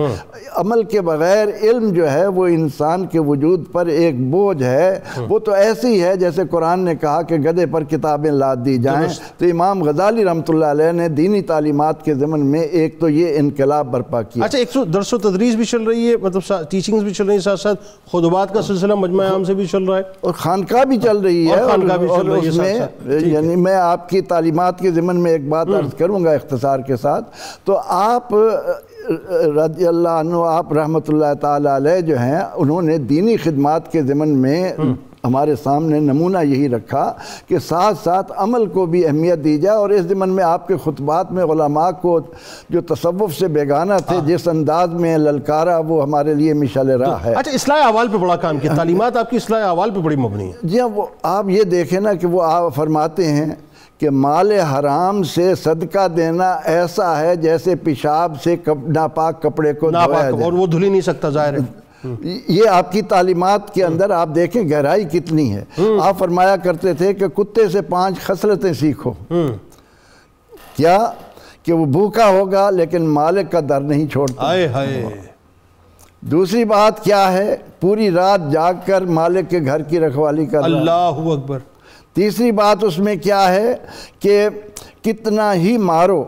عمل کے بغیر علم جو ہے وہ انسان کے وجود پر ایک بوجھ ہے، وہ تو ایسی ہے جیسے قرآن نے کہا کہ گدھے پر کتابیں لاد دی جائیں۔ تو امام غزالی رحمۃ اللہ علیہ نے دینی تعلیمات کے ضمن میں ایک تو یہ انقلاب برپا کیا۔ اچھا، ایک درس و تدریس بھی چل رہی ہے، مطلب ٹیچنگز بھی چل رہی ہیں، ساتھ ساتھ خطبات کا سلسلہ مجمع عام سے بھی چل رہا ہے، اور خانقاہ بھی چل رہی ہے، اور اس میں یعنی میں آپ کی تعلیمات کے ضمن میں ایک بات عرض کروں گا اختصار کے ساتھ۔ تو آپ رضی اللہ عنہ، آپ رحمۃ اللہ تعالی علیہ جو ہیں، انہوں نے دینی خدمات کے ضمن میں ہمارے سامنے نمونہ یہی رکھا کہ ساتھ ساتھ عمل کو بھی اہمیت دی جائے، اور اس ضمن میں آپ کے خطبات میں علماء کو جو تصوف سے بیگانہ تھے جس انداز میں للکارا، وہ ہمارے لیے مشعل راہ ہے۔ اچھا، اصلاح احوال پہ بڑا کام کیا، تعلیمات آپ کی اصلاح احوال پہ بڑی مبنی ہے۔ جی ہاں، وہ آپ یہ دیکھیں نا کہ وہ آپ فرماتے ہیں کہ مال حرام سے صدقہ دینا ایسا ہے جیسے پیشاب سے ناپاک کپڑے کو دھویا جائے، اور وہ دھل ہی نہیں سکتا، ظاہر ہے۔ یہ آپ کی تعلیمات کے اندر آپ دیکھیں گہرائی کتنی ہے۔ آپ فرمایا کرتے تھے کہ کتے سے 5 خصلتیں سیکھو، کیا کہ وہ بھوکا ہوگا لیکن مالک کا در نہیں چھوڑتا۔ دوسری بات کیا ہے؟ پوری رات جاگ کر مالک کے گھر کی رکھوالی کر رہا۔ اللہ اکبر۔ تیسری بات اس میں کیا ہے کہ کتنا ہی مارو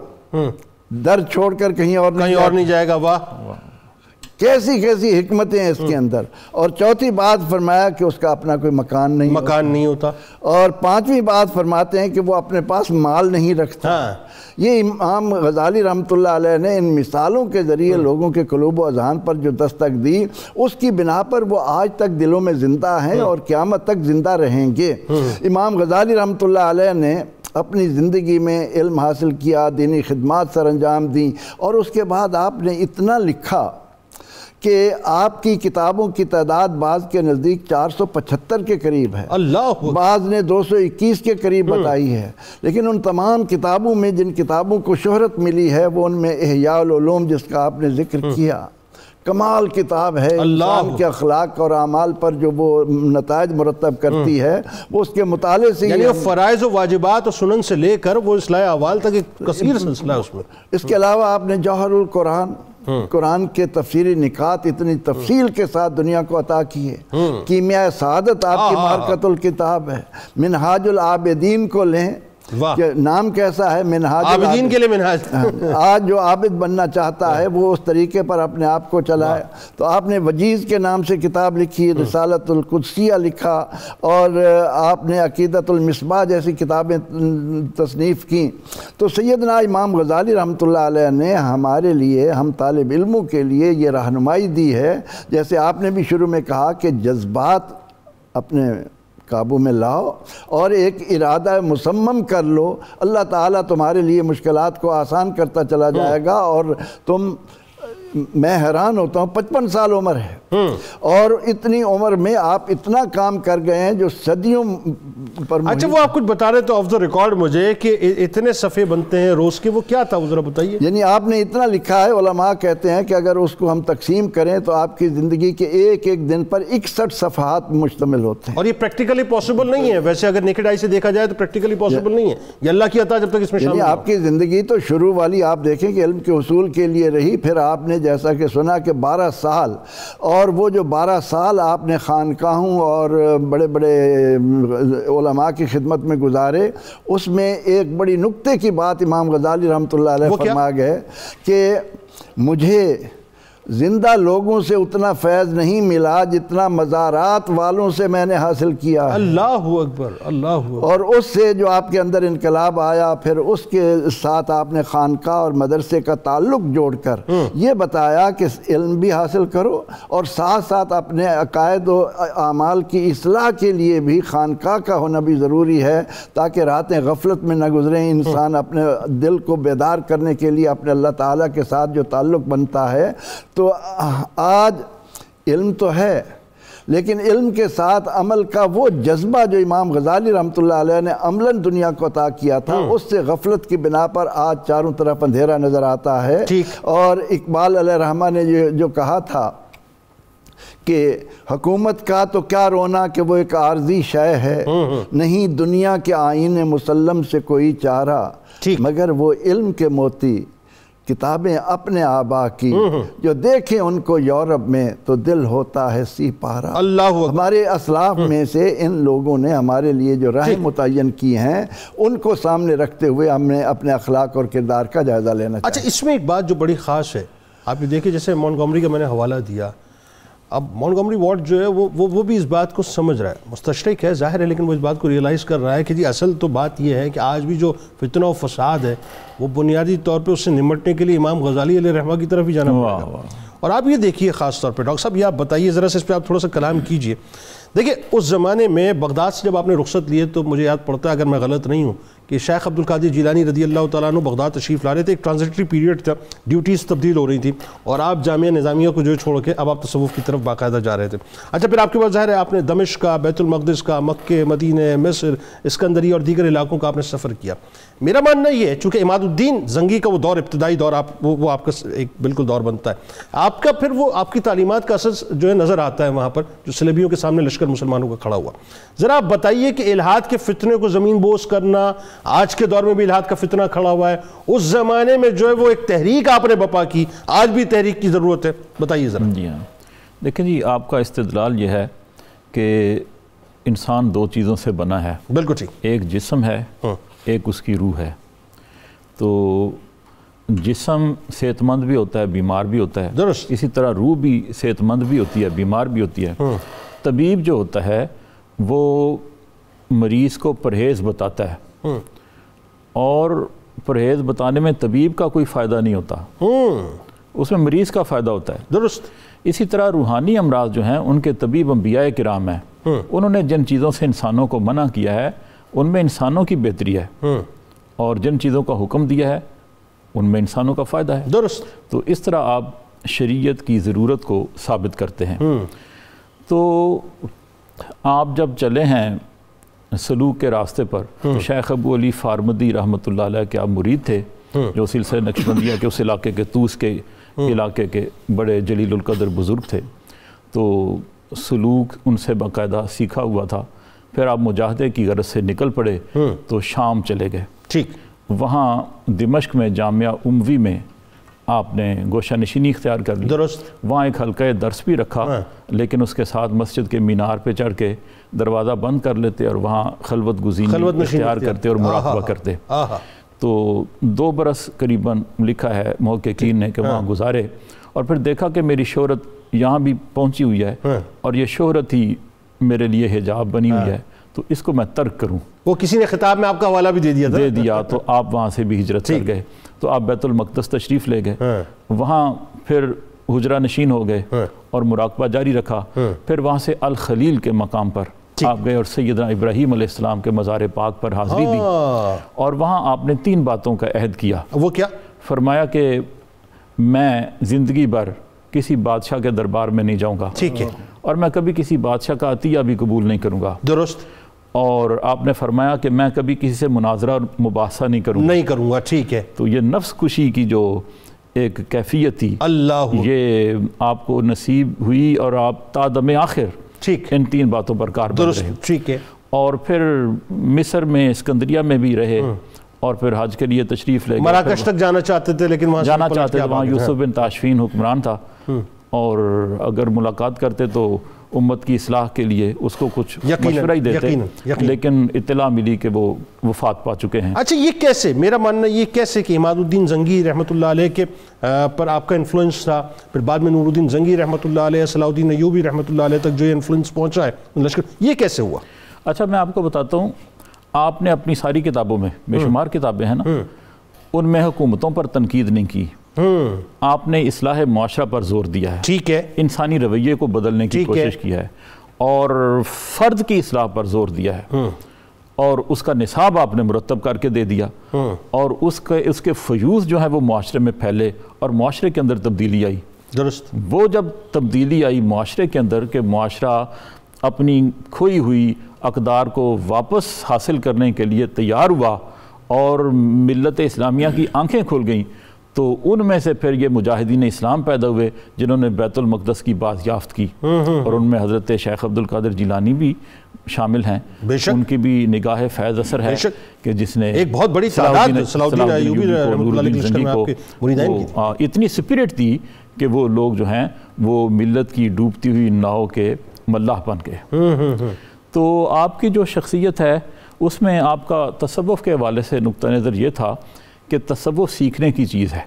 در چھوڑ کر کہیں اور نہیں جائے گا۔ واہ، کیسی کیسی حکمتیں ہیں اس کے اندر. اور چوتھی بات فرمایا کہ اس کا اپنا کوئی مکان نہیں ہوتا. اور پانچویں بات فرماتے ہیں کہ وہ اپنے پاس مال نہیں رکھتا. یہ امام غزالی رحمۃ اللہ علیہ نے ان مثالوں کے ذریعے لوگوں کے قلوب و اذہان پر جو دستک دی، اس کی بنا پر وہ آج تک دلوں میں زندہ ہیں اور قیامت تک زندہ رہیں گے. امام غزالی رحمۃ اللہ علیہ نے اپنی زندگی میں علم حاصل کیا، دینی خدمات سر انجام دیں، اور اس کے بعد آپ نے اتنا لکھا کہ آپ کی کتابوں کی تعداد بعض کے نزدیک 475 کے قریب ہے، بعض نے 221 کے قریب بتائی ہے. لیکن ان تمام کتابوں میں جن کتابوں کو شہرت ملی ہے وہ ان میں احیاء العلوم جس کا آپ نے ذکر کیا، کمال کتاب ہے. انسان کے اخلاق اور اعمال پر جو وہ نتائج مرتب کرتی ہے وہ اس کے مطالعے سے، یعنی وہ فرائض و واجبات اور سنن سے لے کر وہ اصلاح احوال تک ایک کثیر سلسلہ ہے اس میں. اس کے علاوہ آپ نے جوہر القرآن، قرآن کے تفسیری نکات اتنی تفصیل کے ساتھ دنیا کو عطا کیے. کیمیائے سعادت آپ کی مارکت الکتاب ہے. منہاج العابدین کو لیں، کہ نام کیسا ہے، منہاج عابدین کے لیے منہاج. آج جو عابد بننا چاہتا ہے وہ اس طریقے پر اپنے آپ کو چلائے. تو آپ نے وجیز کے نام سے کتاب لکھی، رسالت القدسیہ لکھا، اور آپ نے عقیدت المصباح جیسی کتابیں تصنیف کی. تو سیدنا امام غزالی رحمۃ اللہ علیہ نے ہمارے لیے، ہم طالب علموں کے لیے یہ رہنمائی دی ہے، جیسے آپ نے بھی شروع میں کہا کہ جذبات اپنے قابو میں لاؤ اور ایک ارادہ مصمم کر لو. اللہ تعالیٰ تمہارے لیے مشکلات کو آسان کرتا چلا جائے گا. اور میں حیران ہوتا ہوں، 55 سال عمر ہے اور اتنی عمر میں آپ اتنا کام کر گئے ہیں جو صدیوں پر. اچھا، وہ آپ کچھ بتا رہے تو آف دا ریکارڈ مجھے کہ اتنے صفحے بنتے ہیں روز کے، وہ کیا تھا وہ ذرا بتائیے. یعنی آپ نے اتنا لکھا ہے، علماء کہتے ہیں کہ اگر اس کو ہم تقسیم کریں تو آپ کی زندگی کے ایک ایک دن پر 61 صفحات مشتمل ہوتے ہیں. اور یہ پریکٹیکلی پاسبل نہیں ہے، ویسے اگر نیکڈ آئی سے دیکھا جائے تو پریکٹیکلی پاسبل نہیں ہے. یہ اللہ کی عطا جب تک اس میں شامل. آپ کی زندگی تو شروع والی آپ دیکھیں کہ علم کے حصول کے لیے رہی، پھر آپ نے جیسا کہ سنا کہ 12 سال، اور وہ جو 12 سال آپ نے خانقاہوں اور بڑے بڑے علماء کی خدمت میں گزارے، اس میں ایک بڑی نکتے کی بات امام غزالی رحمۃ اللہ علیہ فرما گئے کہ مجھے زندہ لوگوں سے اتنا فیض نہیں ملا جتنا مزارات والوں سے میں نے حاصل کیا. اللہ اکبر، اللہ اکبر. اور اس سے جو آپ کے اندر انقلاب آیا، پھر اس کے ساتھ آپ نے خانقاہ اور مدرسے کا تعلق جوڑ کر یہ بتایا کہ علم بھی حاصل کرو اور ساتھ ساتھ اپنے عقائد و اعمال کی اصلاح کے لیے بھی خانقاہ کا ہونا بھی ضروری ہے، تاکہ راتیں غفلت میں نہ گزریں. انسان اپنے دل کو بیدار کرنے کے لیے اپنے اللہ تعالیٰ کے ساتھ جو تعلق بنتا ہے. تو آج علم تو ہے، لیکن علم کے ساتھ عمل کا وہ جذبہ جو امام غزالی رحمۃ اللہ علیہ نے عملاً دنیا کو عطا کیا تھا، اس سے غفلت کی بنا پر آج چاروں طرف اندھیرا نظر آتا ہے. اور اقبال علیہ رحمہ نے جو کہا تھا کہ حکومت کا تو کیا رونا کہ وہ ایک عارضی شے ہے، نہیں دنیا کے آئین مسلم سے کوئی چارہ، مگر وہ علم کے موتی کتابیں اپنے آبا کی، جو دیکھیں ان کو یورپ میں تو دل ہوتا ہے سی پارا. ہمارے اسلاف میں سے ان لوگوں نے ہمارے لیے جو راہیں متعین کی ہیں ان کو سامنے رکھتے ہوئے ہم نے اپنے اخلاق اور کردار کا جائزہ لینا چاہیے. اچھا، اس میں ایک بات جو بڑی خاص ہے، آپ یہ دیکھیں جیسے مونٹگومری کا میں نے حوالہ دیا، اب مونٹگومری وارڈ جو ہے وہ بھی اس بات کو سمجھ رہا ہے، مستشرق ہے ظاہر ہے، لیکن وہ اس بات کو ریئلائز کر رہا ہے کہ جی اصل تو بات یہ ہے کہ آج بھی جو فتنہ و فساد ہے وہ بنیادی طور پہ اس سے نمٹنے کے لیے امام غزالی علیہ رحمہ کی طرف ہی جانا پڑے گا. اور آپ یہ دیکھیے خاص طور پہ ڈاکٹر صاحب، یہ آپ بتائیے ذرا سے اس پہ آپ تھوڑا سا کلام کیجئے. دیکھیں اس زمانے میں بغداد سے جب آپ نے رخصت لیے تو مجھے یاد پڑتا ہے، اگر میں غلط نہیں ہوں، کہ شیخ عبد القادر جیلانی رضی اللہ تعالیٰ عنہ بغداد تشریف لا رہے تھے. ایک ٹرانزٹری پیریڈ تھا، ڈیوٹیز تبدیل ہو رہی تھی اور آپ جامعہ نظامیہ کو جو چھوڑ کے اب آپ تصوف کی طرف باقاعدہ جا رہے تھے. اچھا، پھر آپ کے پاس ظاہر ہے آپ نے دمشق کا، بیت المقدس کا، مکہ، مدینہ، مصر، اسکندریہ اور دیگر علاقوں کا آپ نے سفر کیا. میرا ماننا یہ ہے چونکہ عماد الدین زنگی کا وہ دور، ابتدائی دور، وہ آپ کا ایک بالکل دور بنتا ہے آپ کا، پھر وہ آپ کی تعلیمات کا اثر جو ہے نظر آتا ہے وہاں پر، جو سلیبیوں کے سامنے لشکر مسلمانوں کا کھڑا ہوا. ذرا آپ بتائیے کہ الحاد کے فتنے کو زمین بوس کرنا، آج کے دور میں بھی الحاد کا فتنہ کھڑا ہوا ہے، اس زمانے میں جو ہے وہ ایک تحریک آپ نے بپا کی، آج بھی تحریک کی ضرورت ہے، بتائیے ذرا. جی ہاں، دیکھیں جی، آپ کا استدلال یہ ہے کہ انسان دو چیزوں سے بنا ہے. بالکل ٹھیک. ایک جسم ہے، ایک اس کی روح ہے. تو جسم صحت مند بھی ہوتا ہے، بیمار بھی ہوتا ہے، درست۔ اسی طرح روح بھی صحت مند بھی ہوتی ہے، بیمار بھی ہوتی ہے۔ طبیب جو ہوتا ہے وہ مریض کو پرہیز بتاتا ہے، اور پرہیز بتانے میں طبیب کا کوئی فائدہ نہیں ہوتا، اس میں مریض کا فائدہ ہوتا ہے۔ درست۔ اسی طرح روحانی امراض جو ہیں ان کے طبیب انبیاء کرام ہیں، انہوں نے جن چیزوں سے انسانوں کو منع کیا ہے ان میں انسانوں کی بہتری ہے، اور جن چیزوں کا حکم دیا ہے ان میں انسانوں کا فائدہ ہے۔ درست۔ تو اس طرح آپ شریعت کی ضرورت کو ثابت کرتے ہیں۔ تو آپ جب چلے ہیں سلوک کے راستے پر، تو شیخ ابو علی فارمدی رحمۃ اللہ علیہ کے آپ مرید تھے، جو سلسلہ نقشبندیہ کے اس علاقے کے توس کے علاقے کے بڑے جلیل القدر بزرگ تھے، تو سلوک ان سے باقاعدہ سیکھا ہوا تھا۔ پھر آپ مجاہدے کی غرض سے نکل پڑے تو شام چلے گئے۔ ٹھیک۔ وہاں دمشق میں جامعہ اموی میں آپ نے گوشہ نشینی اختیار کر لی۔ درست۔ وہاں ایک حلقہ درس بھی رکھا، لیکن اس کے ساتھ مسجد کے مینار پہ چڑھ کے دروازہ بند کر لیتے اور وہاں خلوت گزینی اختیار کرتے اور مراقبہ کرتے۔ تو 2 برس قریباً لکھا ہے محققین نے کہ وہاں گزارے، اور پھر دیکھا کہ میری شہرت یہاں بھی پہنچی ہوئی ہے، اور یہ شہرت ہی میرے لیے حجاب بنی ہوئی ہے، تو اس کو میں ترک کروں۔ وہ کسی نے خطاب میں آپ کا حوالہ بھی دے دیا تو آپ وہاں سے بھی ہجرت کر گئے، تو آپ بیت المقدس تشریف لے گئے، وہاں پھر حجرہ نشین ہو گئے اور مراقبہ جاری رکھا۔ پھر وہاں سے الخلیل کے مقام پر آپ گئے اور سیدنا ابراہیم علیہ السلام کے مزار پاک پر حاضری دی، اور وہاں آپ نے 3 باتوں کا عہد کیا۔ وہ کیا؟ فرمایا کہ میں زندگی بھر کسی بادشاہ کے دربار میں نہیں جاؤں گا، ٹھیک ہے، اور میں کبھی کسی بادشاہ کا عطیہ بھی قبول نہیں کروں گا۔ درست۔ اور آپ نے فرمایا کہ میں کبھی کسی سے مناظرہ اور مباحثہ نہیں کروں گا۔ ٹھیک ہے۔ تو یہ نفس کشی کی جو ایک کیفیت تھی، اللہ، یہ آپ کو نصیب ہوئی، اور آپ تا دم آخر ٹھیک، ان 3 باتوں پر کاربند رہے۔ ٹھیک ہے۔ اور پھر مصر میں اسکندریہ میں بھی رہے، اور پھر حج کے لیے تشریف لے گئے۔ مراکش تک جانا چاہتے تھے، لیکن وہاں جانا چاہتے تھے، وہاں یوسف بن تاشفین حکمران تھا، اور اگر ملاقات کرتے تو امت کی اصلاح کے لیے اس کو کچھ مشورہ ہی دیتے، لیکن اطلاع ملی کہ وہ وفات پا چکے ہیں۔ اچھا، یہ کیسے، میرا ماننا یہ کیسے کہ عماد الدین زنگی رحمۃ اللہ علیہ کے پر آپ کا انفلوئنس تھا، پھر بعد میں نور الدین زنگی رحمۃ اللہ علیہ، صلاح الدین ایوبی رحمۃ اللہ علیہ تک جو یہ انفلوئنس پہنچا ہے لشکر، یہ کیسے ہوا؟ اچھا، میں آپ کو بتاتا ہوں، آپ نے اپنی ساری کتابوں میں، بے شمار کتابیں ہیں نا، ان میں حکومتوں پر تنقید نہیں کی، آپ نے اصلاح معاشرہ پر زور دیا ہے، ٹھیک ہے، انسانی رویے کو بدلنے کی کوشش کی ہے، اور فرد کی اصلاح پر زور دیا ہے، اور اس کا نصاب آپ نے مرتب کر کے دے دیا، اور اس کے فیوز جو ہیں وہ معاشرے میں پھیلے، اور معاشرے کے اندر تبدیلی آئی۔ درست۔ وہ جب تبدیلی آئی معاشرے کے اندر کہ معاشرہ اپنی کھوئی ہوئی اقدار کو واپس حاصل کرنے کے لیے تیار ہوا، اور ملت اسلامیہ کی آنکھیں کھل گئیں، تو ان میں سے پھر یہ مجاہدین اسلام پیدا ہوئے جنہوں نے بیت المقدس کی بازیافت کی، اور ان میں حضرت شیخ عبد القادر جیلانی بھی شامل ہیں، ان کی بھی نگاہ فیض اثر ہے کہ جس نے ایک بہت بڑی تعداد صلاح الدین ایوبی رحمۃ اللہ علیہ کی اتنی سپرٹ دی کہ وہ لوگ جو ہیں وہ ملت کی ڈوبتی ہوئی ناؤ کے ملاح بن گئے۔ تو آپ کی جو شخصیت ہے اس میں آپ کا تصوف کے حوالے سے نقطہ نظر یہ تھا کہ تصوف سیکھنے کی چیز ہے،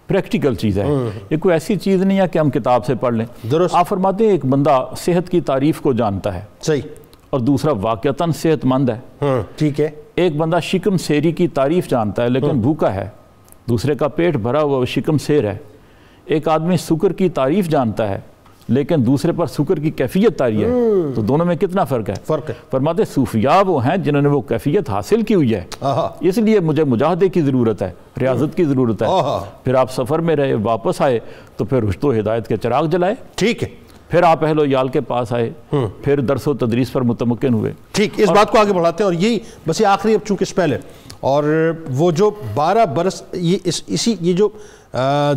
پریکٹیکل چیز ہے، یہ کوئی ایسی چیز نہیں ہے کہ ہم کتاب سے پڑھ لیں۔ آپ فرماتے ہیں ایک بندہ صحت کی تعریف کو جانتا ہے، صحیح، اور دوسرا واقعتاً صحت مند ہے، ٹھیک ہے۔ ایک بندہ شکم سیری کی تعریف جانتا ہے لیکن بھوکا ہے، دوسرے کا پیٹ بھرا ہوا وہ شکم سیر ہے۔ ایک آدمی سکر کی تعریف جانتا ہے لیکن دوسرے پر سکر کی کیفیت طاری ہے، تو دونوں میں کتنا فرق ہے؟ فرماتے صوفیاء وہ ہیں جنہوں نے وہ کیفیت حاصل کی ہوئی ہے، اس لیے مجھے مجاہدے کی ضرورت ہے، ریاضت کی ضرورت ہے۔ پھر آپ سفر میں رہے، واپس آئے تو پھر رشد و ہدایت کے چراغ جلائے، ٹھیک ہے، پھر آپ اہل و عیال کے پاس آئے، پھر درس و تدریس پر متمکن ہوئے۔ ٹھیک، اس بات کو آگے بڑھاتے ہیں، اور یہی بس یہ آخری اب چونکہ اس پہلے، اور وہ جو 12 برس یہ جو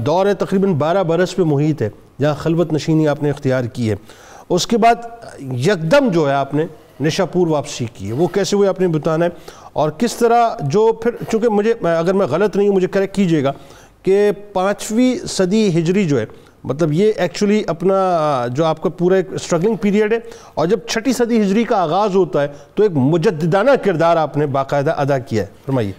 دور ہے تقریباً 12 برس پہ محیط ہے جہاں خلوت نشینی آپ نے اختیار کی ہے، اس کے بعد یکدم جو ہے آپ نے نشاپور واپسی کی ہے، وہ کیسے ہوئے آپ نے بتانا ہے، اور کس طرح جو پھر چونکہ مجھے اگر میں غلط نہیں ہوں مجھے کریکٹ کیجئے گا کہ 5ویں صدی ہجری جو ہے مطلب یہ ایکچولی اپنا جو آپ کا پورا ایک سٹرگلنگ پیریڈ ہے، اور جب 6 صدی ہجری کا آغاز ہوتا ہے تو ایک مجددانہ کردار آپ نے باقاعدہ ادا کیا ہے، فرمائیے۔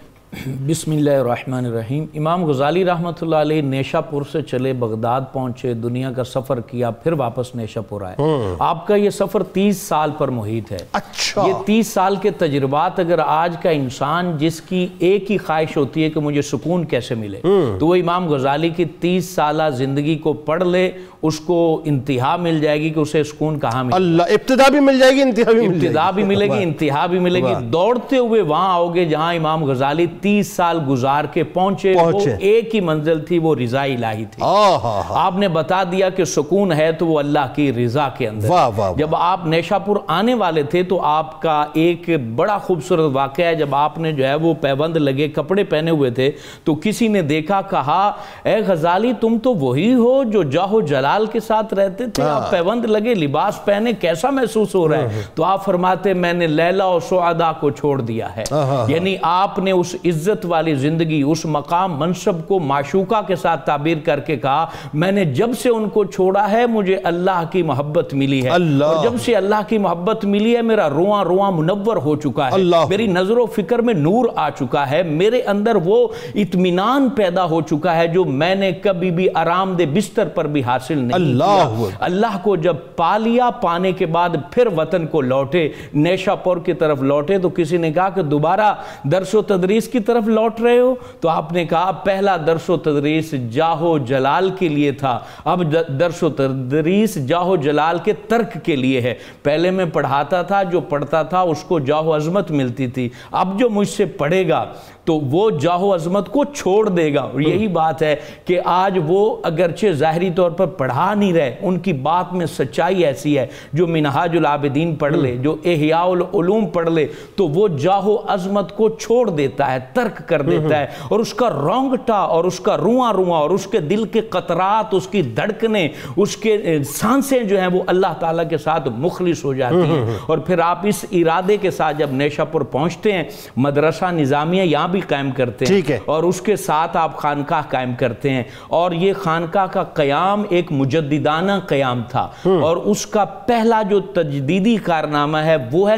بسم اللہ الرحمن الرحیم. امام غزالی رحمۃ اللہ علیہ نیشہ پور سے چلے بغداد پہنچے, دنیا کا سفر کیا, پھر واپس نیشہ پور آئے. آپ کا یہ سفر 30 سال پر محیط ہے. اچھا. یہ 30 سال کے تجربات اگر آج کا انسان جس کی ایک ہی خواہش ہوتی ہے کہ مجھے سکون کیسے ملے, تو وہ امام غزالی کی 30 سالہ زندگی کو پڑھ لے, اس کو انتہا مل جائے گی کہ اسے سکون کہاں ملے. اللہ, ابتدا بھی مل جائے گی, انتہا بھی مل جائے گی. ابتدا بھی ملے گی, انتہا بھی ملے گی. دوڑتے ہوئے وہاں آؤ گے جہاں امام غزالی 30 سال گزار کے پہنچے. وہ ایک ہی منزل تھی, وہ رضا الہی تھی. آپ نے بتا دیا کہ سکون ہے تو وہ اللہ کی رضا کے اندر. جب آپ نیشہ پور آنے والے تھے تو آپ کا ایک بڑا خوبصورت واقعہ ہے. جب آپ نے جو ہے وہ پیوند لگے کپڑے پہنے ہوئے تھے تو کسی نے دیکھا, کہا اے غزالی تم تو وہی ہو جو جاہ و جلال کے ساتھ رہتے تھے, آپ پیوند لگے لباس پہنے, کیسا محسوس ہو رہا ہے؟ تو آپ فرماتے میں نے لیلا و سعدا کو چھوڑ دیا ہے. یعنی آپ نے اس عزت والی زندگی, اس مقام منصب کو معشوقہ کے ساتھ تعبیر کر کے کہا میں نے جب سے ان کو چھوڑا ہے مجھے اللہ کی محبت ملی ہے, اور جب سے اللہ کی محبت ملی ہے میرا رواں رواں منور ہو چکا ہے, میری نظر و فکر میں نور آ چکا ہے, میرے اندر وہ اطمینان پیدا ہو چکا ہے جو میں نے کبھی بھی آرام دہ بستر پر بھی حاصل نہیں کیا. اللہ کو جب پا لیا, پانے کے بعد پھر وطن کو لوٹے, نیشہ پور کی طرف لوٹے. تو کسی نے کہا کہ دوبارہ درس و تدریس کی طرف لوٹ رہے ہو؟ تو آپ نے کہا پہلا درس و تدریس جاہ و جلال کے لیے تھا, اب درس و تدریس جاہ و جلال کے ترک کے لیے ہے. پہلے میں پڑھاتا تھا, جو پڑھتا تھا اس کو جاہ و عظمت ملتی تھی, اب جو مجھ سے پڑھے گا تو وہ جاہ و عظمت کو چھوڑ دے گا. اور یہی بات ہے کہ آج وہ اگرچہ ظاہری طور پر پڑھا نہیں رہے, ان کی بات میں سچائی ایسی ہے, جو منہاج العابدین پڑھ لے, جو احیاء العلوم پڑھ لے, تو وہ جاہ و عظمت کو چھوڑ دیتا ہے, ترک کر دیتا ہے, اور اس کا رونگٹا اور اس کا رواں رواں اور اس کے دل کے قطرات, اس کی دھڑکنیں, اس کے سانسیں جو ہیں وہ اللہ تعالیٰ کے ساتھ مخلص ہو جاتی ہیں. اور پھر آپ اس ارادے کے ساتھ جب نیشہ پور پہنچتے ہیں, مدرسہ نظامیہ یہاں بھی قائم کرتے ہیں, اور اس کے ساتھ آپ خانقاہ قائم کرتے ہیں. اور یہ خانقاہ کا قیام ایک مجددانہ قیام تھا, اور اس کا پہلا جو تجدیدی کارنامہ ہے وہ ہے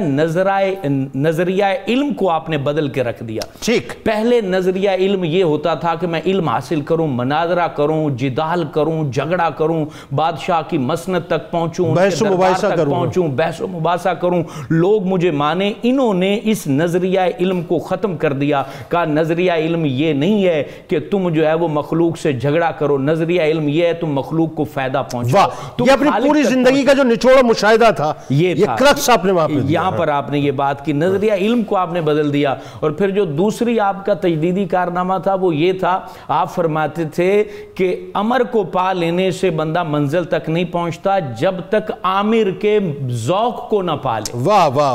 نظریہ علم کو آپ نے بدل کے رکھ دیا. پہلے نظریہ علم یہ ہوتا تھا کہ میں علم حاصل کروں, مناظرہ کروں, جدال کروں, جھگڑا کروں, بادشاہ کی مسند تک پہنچوں, بحث و مباحثہ کروں, لوگ مجھے مانے. انہوں نے اس نظریہ علم کو ختم کر دیا. کہا نظریہ علم یہ نہیں ہے کہ تم جو ہے وہ مخلوق سے جھگڑا کرو, نظریہ علم یہ ہے تم مخلوق کو فائدہ پہنچاؤ. یہ اپنی پوری زندگی کا جو نچوڑ مشاہدہ تھا, یہ کرکس آپ نے وہاں پہ یہاں پر آپ نے یہ بات کی, نظریہ علم کو آپ نے بدل دیا. اور پھر جو دوسری آپ کا تجدیدی کارنامہ تھا وہ یہ تھا, آپ فرماتے تھے کہ امر کو پا لینے سے بندہ منزل تک نہیں پہنچتا جب تک عامر کے ذوق کو نہ پا لے.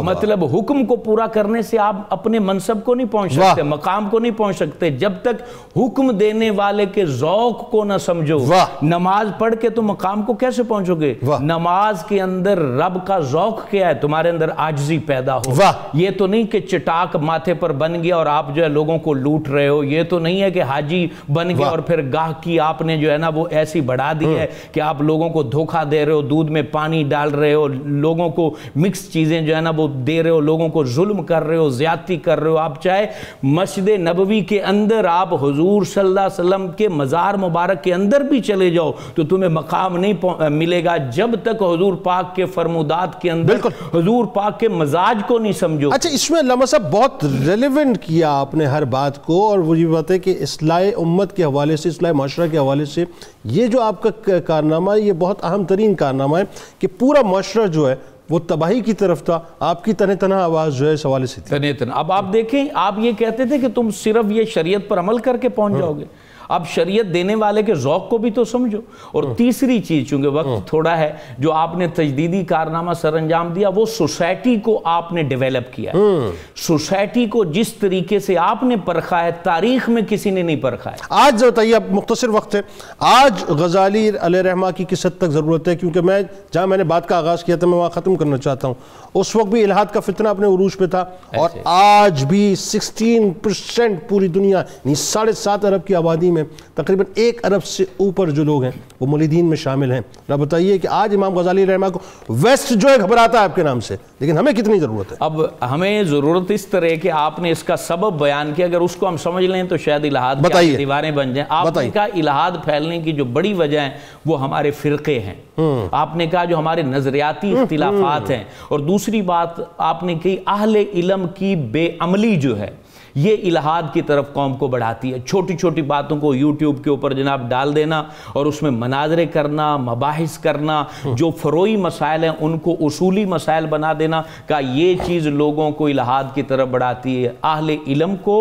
مطلب حکم کو پورا کرنے سے آپ اپنے منصب کو نہیں پہنچ سکتے, مقام کو نہیں پہنچ سکتے جب تک حکم دینے والے کے ذوق کو نہ سمجھو. نماز پڑھ کے تم مقام کو کیسے پہنچو گے؟ نماز کے اندر رب کا ذوق کیا ہے, تمہارے اندر عاجزی پیدا ہو. یہ تو نہیں کہ چٹاک ماتھے پر بن گیا اور آپ جو ہے لوگوں کو لوٹ رہے ہو, یہ تو نہیں ہے کہ حاجی بن گیا اور پھر گاہ کی آپ نے جو ہے نا وہ ایسی بڑھا دی ہے کہ آپ لوگوں کو دھوکہ دے رہے ہو, دودھ میں پانی ڈال رہے ہو, لوگوں کو مکس چیزیں جو ہے نا وہ دے رہے ہو, لوگوں کو ظلم کر رہے ہو, زیادتی کر رہے ہو. آپ چاہے مسجد نبوی کے اندر آپ حضور صلی اللہ علیہ وسلم کے مزار مبارک کے اندر بھی چلے جاؤ تو تمہیں مقام نہیں ملے گا جب تک حضور پاک کے فرمودات کے اندر حضور پاک کے مزاج کو نہیں سمجھو. اچھا, اس میں علامہ صاحب بہت ریلیونٹ کیا آپ نے ہر بات کو, اور وہ یہ بات ہے کہ اصلاح امت کے حوالے سے, اصلاح معاشرہ کے حوالے سے یہ جو آپ کا کارنامہ ہے یہ بہت اہم ترین کارنامہ ہے کہ پورا معاشرہ جو ہے وہ تباہی کی طرف تھا, آپ کی تنہ تنہ آواز جو ہے اس حوالے سے تھی. اب آپ دیکھیں, آپ یہ کہتے تھے کہ تم صرف یہ شریعت پر عمل کر کے پہنچ جاؤ گے, اب شریعت دینے والے کے ذوق کو بھی تو سمجھو. اور تیسری چیز, چونکہ وقت تھوڑا ہے, جو آپ نے تجدیدی کارنامہ سر انجام دیا وہ سوسائٹی کو آپ نے ڈیویلپ کیا ہے. سوسائٹی کو جس طریقے سے آپ نے پرکھا ہے تاریخ میں کسی نے نہیں پرکھا ہے. آج بتائیے, اب مختصر وقت ہے, آج غزالی علیہ رحمہ کی کس حد تک ضرورت ہے؟ کیونکہ میں جہاں میں نے بات کا آغاز کیا تھا میں وہاں ختم کرنا چاہتا ہوں. اس وقت بھی الہاد کا فتنہ اپنے عروج پہ تھا, اور آج بھی 16% پوری دنیا 7.5 ارب کی آبادی میں میں تقریباً 1 ارب سے اوپر جو لوگ ہیں وہ مولیدین میں شامل ہیں. اب بتائیے کہ آج امام غزالی رحمہ کو ویسٹ جو ہے گھبراتا ہے آپ کے نام سے، لیکن ہمیں کتنی ضرورت ہے؟ اب ہمیں ضرورت اس طرح کہ آپ نے اس کا سبب بیان کیا، اگر اس کو ہم سمجھ لیں تو شاید الہاد کی دیواریں بن جائیں. آپ نے کہا الہاد پھیلنے کی جو بڑی وجہ ہے وہ ہمارے فرقے ہیں. آپ نے کہا جو ہمارے نظریاتی اختلافات ہیں، اور دوسری بات آپ نے کہی اہل علم کی بے عملی جو ہے یہ الہاد کی طرف قوم کو بڑھاتی ہے. چھوٹی چھوٹی باتوں کو یوٹیوب کے اوپر جناب ڈال دینا اور اس میں مناظرے کرنا، مباحث کرنا، جو فروعی مسائل ہیں ان کو اصولی مسائل بنا دینا، کہ یہ چیز لوگوں کو الہاد کی طرف بڑھاتی ہے. اہل علم کو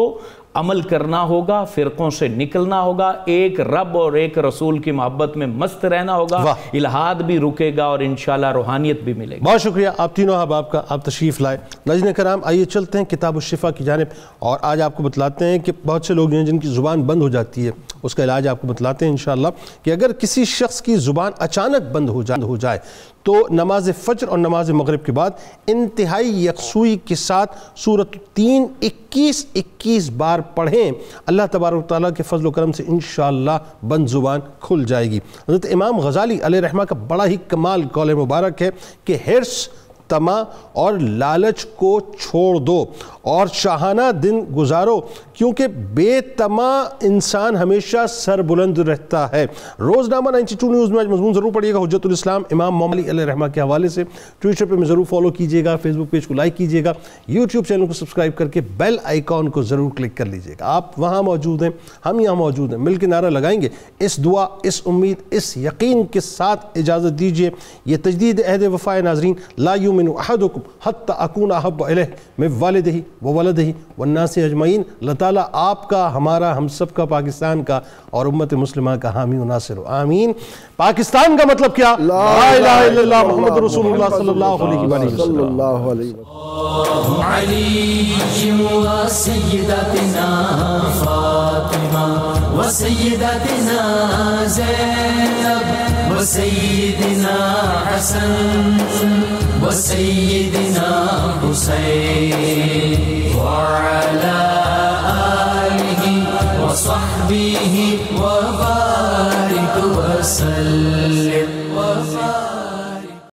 عمل کرنا ہوگا، فرقوں سے نکلنا ہوگا، ایک رب اور ایک رسول کی محبت میں مست رہنا ہوگا، الہاد بھی رکے گا اور انشاءاللہ روحانیت بھی ملے گی. بہت شکریہ آپ تینوں احباب کا، آپ تشریف لائے. ناظرین کرام آئیے چلتے ہیں کتاب الشفا کی جانب، اور آج آپ کو بتلاتے ہیں کہ بہت سے لوگ ہیں جن کی زبان بند ہو جاتی ہے، اس کا علاج آپ کو بتلاتے ہیں انشاءاللہ کہ اگر کسی شخص کی زبان اچانک بند ہو جائے تو نماز فجر اور نماز مغرب کے بعد انتہائی یکسوئی کے ساتھ سورۃ التین 21 بار پڑھیں. اللہ تبارک و تعالیٰ کے فضل و کرم سے انشاءاللہ بند زبان کھل جائے گی. حضرت امام غزالی علیہ رحمہ کا بڑا ہی کمال قول مبارک ہے کہ حرص، طمع اور لالچ کو چھوڑ دو اور شاہانہ دن گزارو، کیونکہ بے طمع انسان ہمیشہ سر بلند رہتا ہے. روزنامہ 92 نیوز میں آج مضمون ضرور پڑھیے گا حجت الاسلام امام مومن علی علیہ رحمہ کے حوالے سے. ٹویٹر پہ میں ضرور فالو کیجیے گا، فیس بک پیج کو لائک کیجیے گا، یوٹیوب چینل کو سبسکرائب کر کے بیل آئیکن کو ضرور کلک کر لیجیے گا. آپ وہاں موجود ہیں، ہم یہاں موجود ہیں، مل کے نعرہ لگائیں گے. اس دعا، اس امید، اس یقین کے ساتھ اجازت دیجیے. یہ تجدید عہد وفا ناظرین، لا یؤمن احدکم حتی اکون احب الیہ من والدہ وولدہ والناس اجمعین. اللہ تعالیٰ آپ کا، ہمارا، ہم سب کا، پاکستان کا اور امت مسلمہ کا حامی و ناصر ہو. آمین. پاکستان کا مطلب کیا؟ لا الہ الا اللہ محمد رسول اللہ صلی اللہ علیہ وسلم. علی و سیدتنا فاطمہ و سیدتنا زینب و سیدنا حسن و سیدنا حسین وعلی آلہ و صحبہ و بارک وسلم.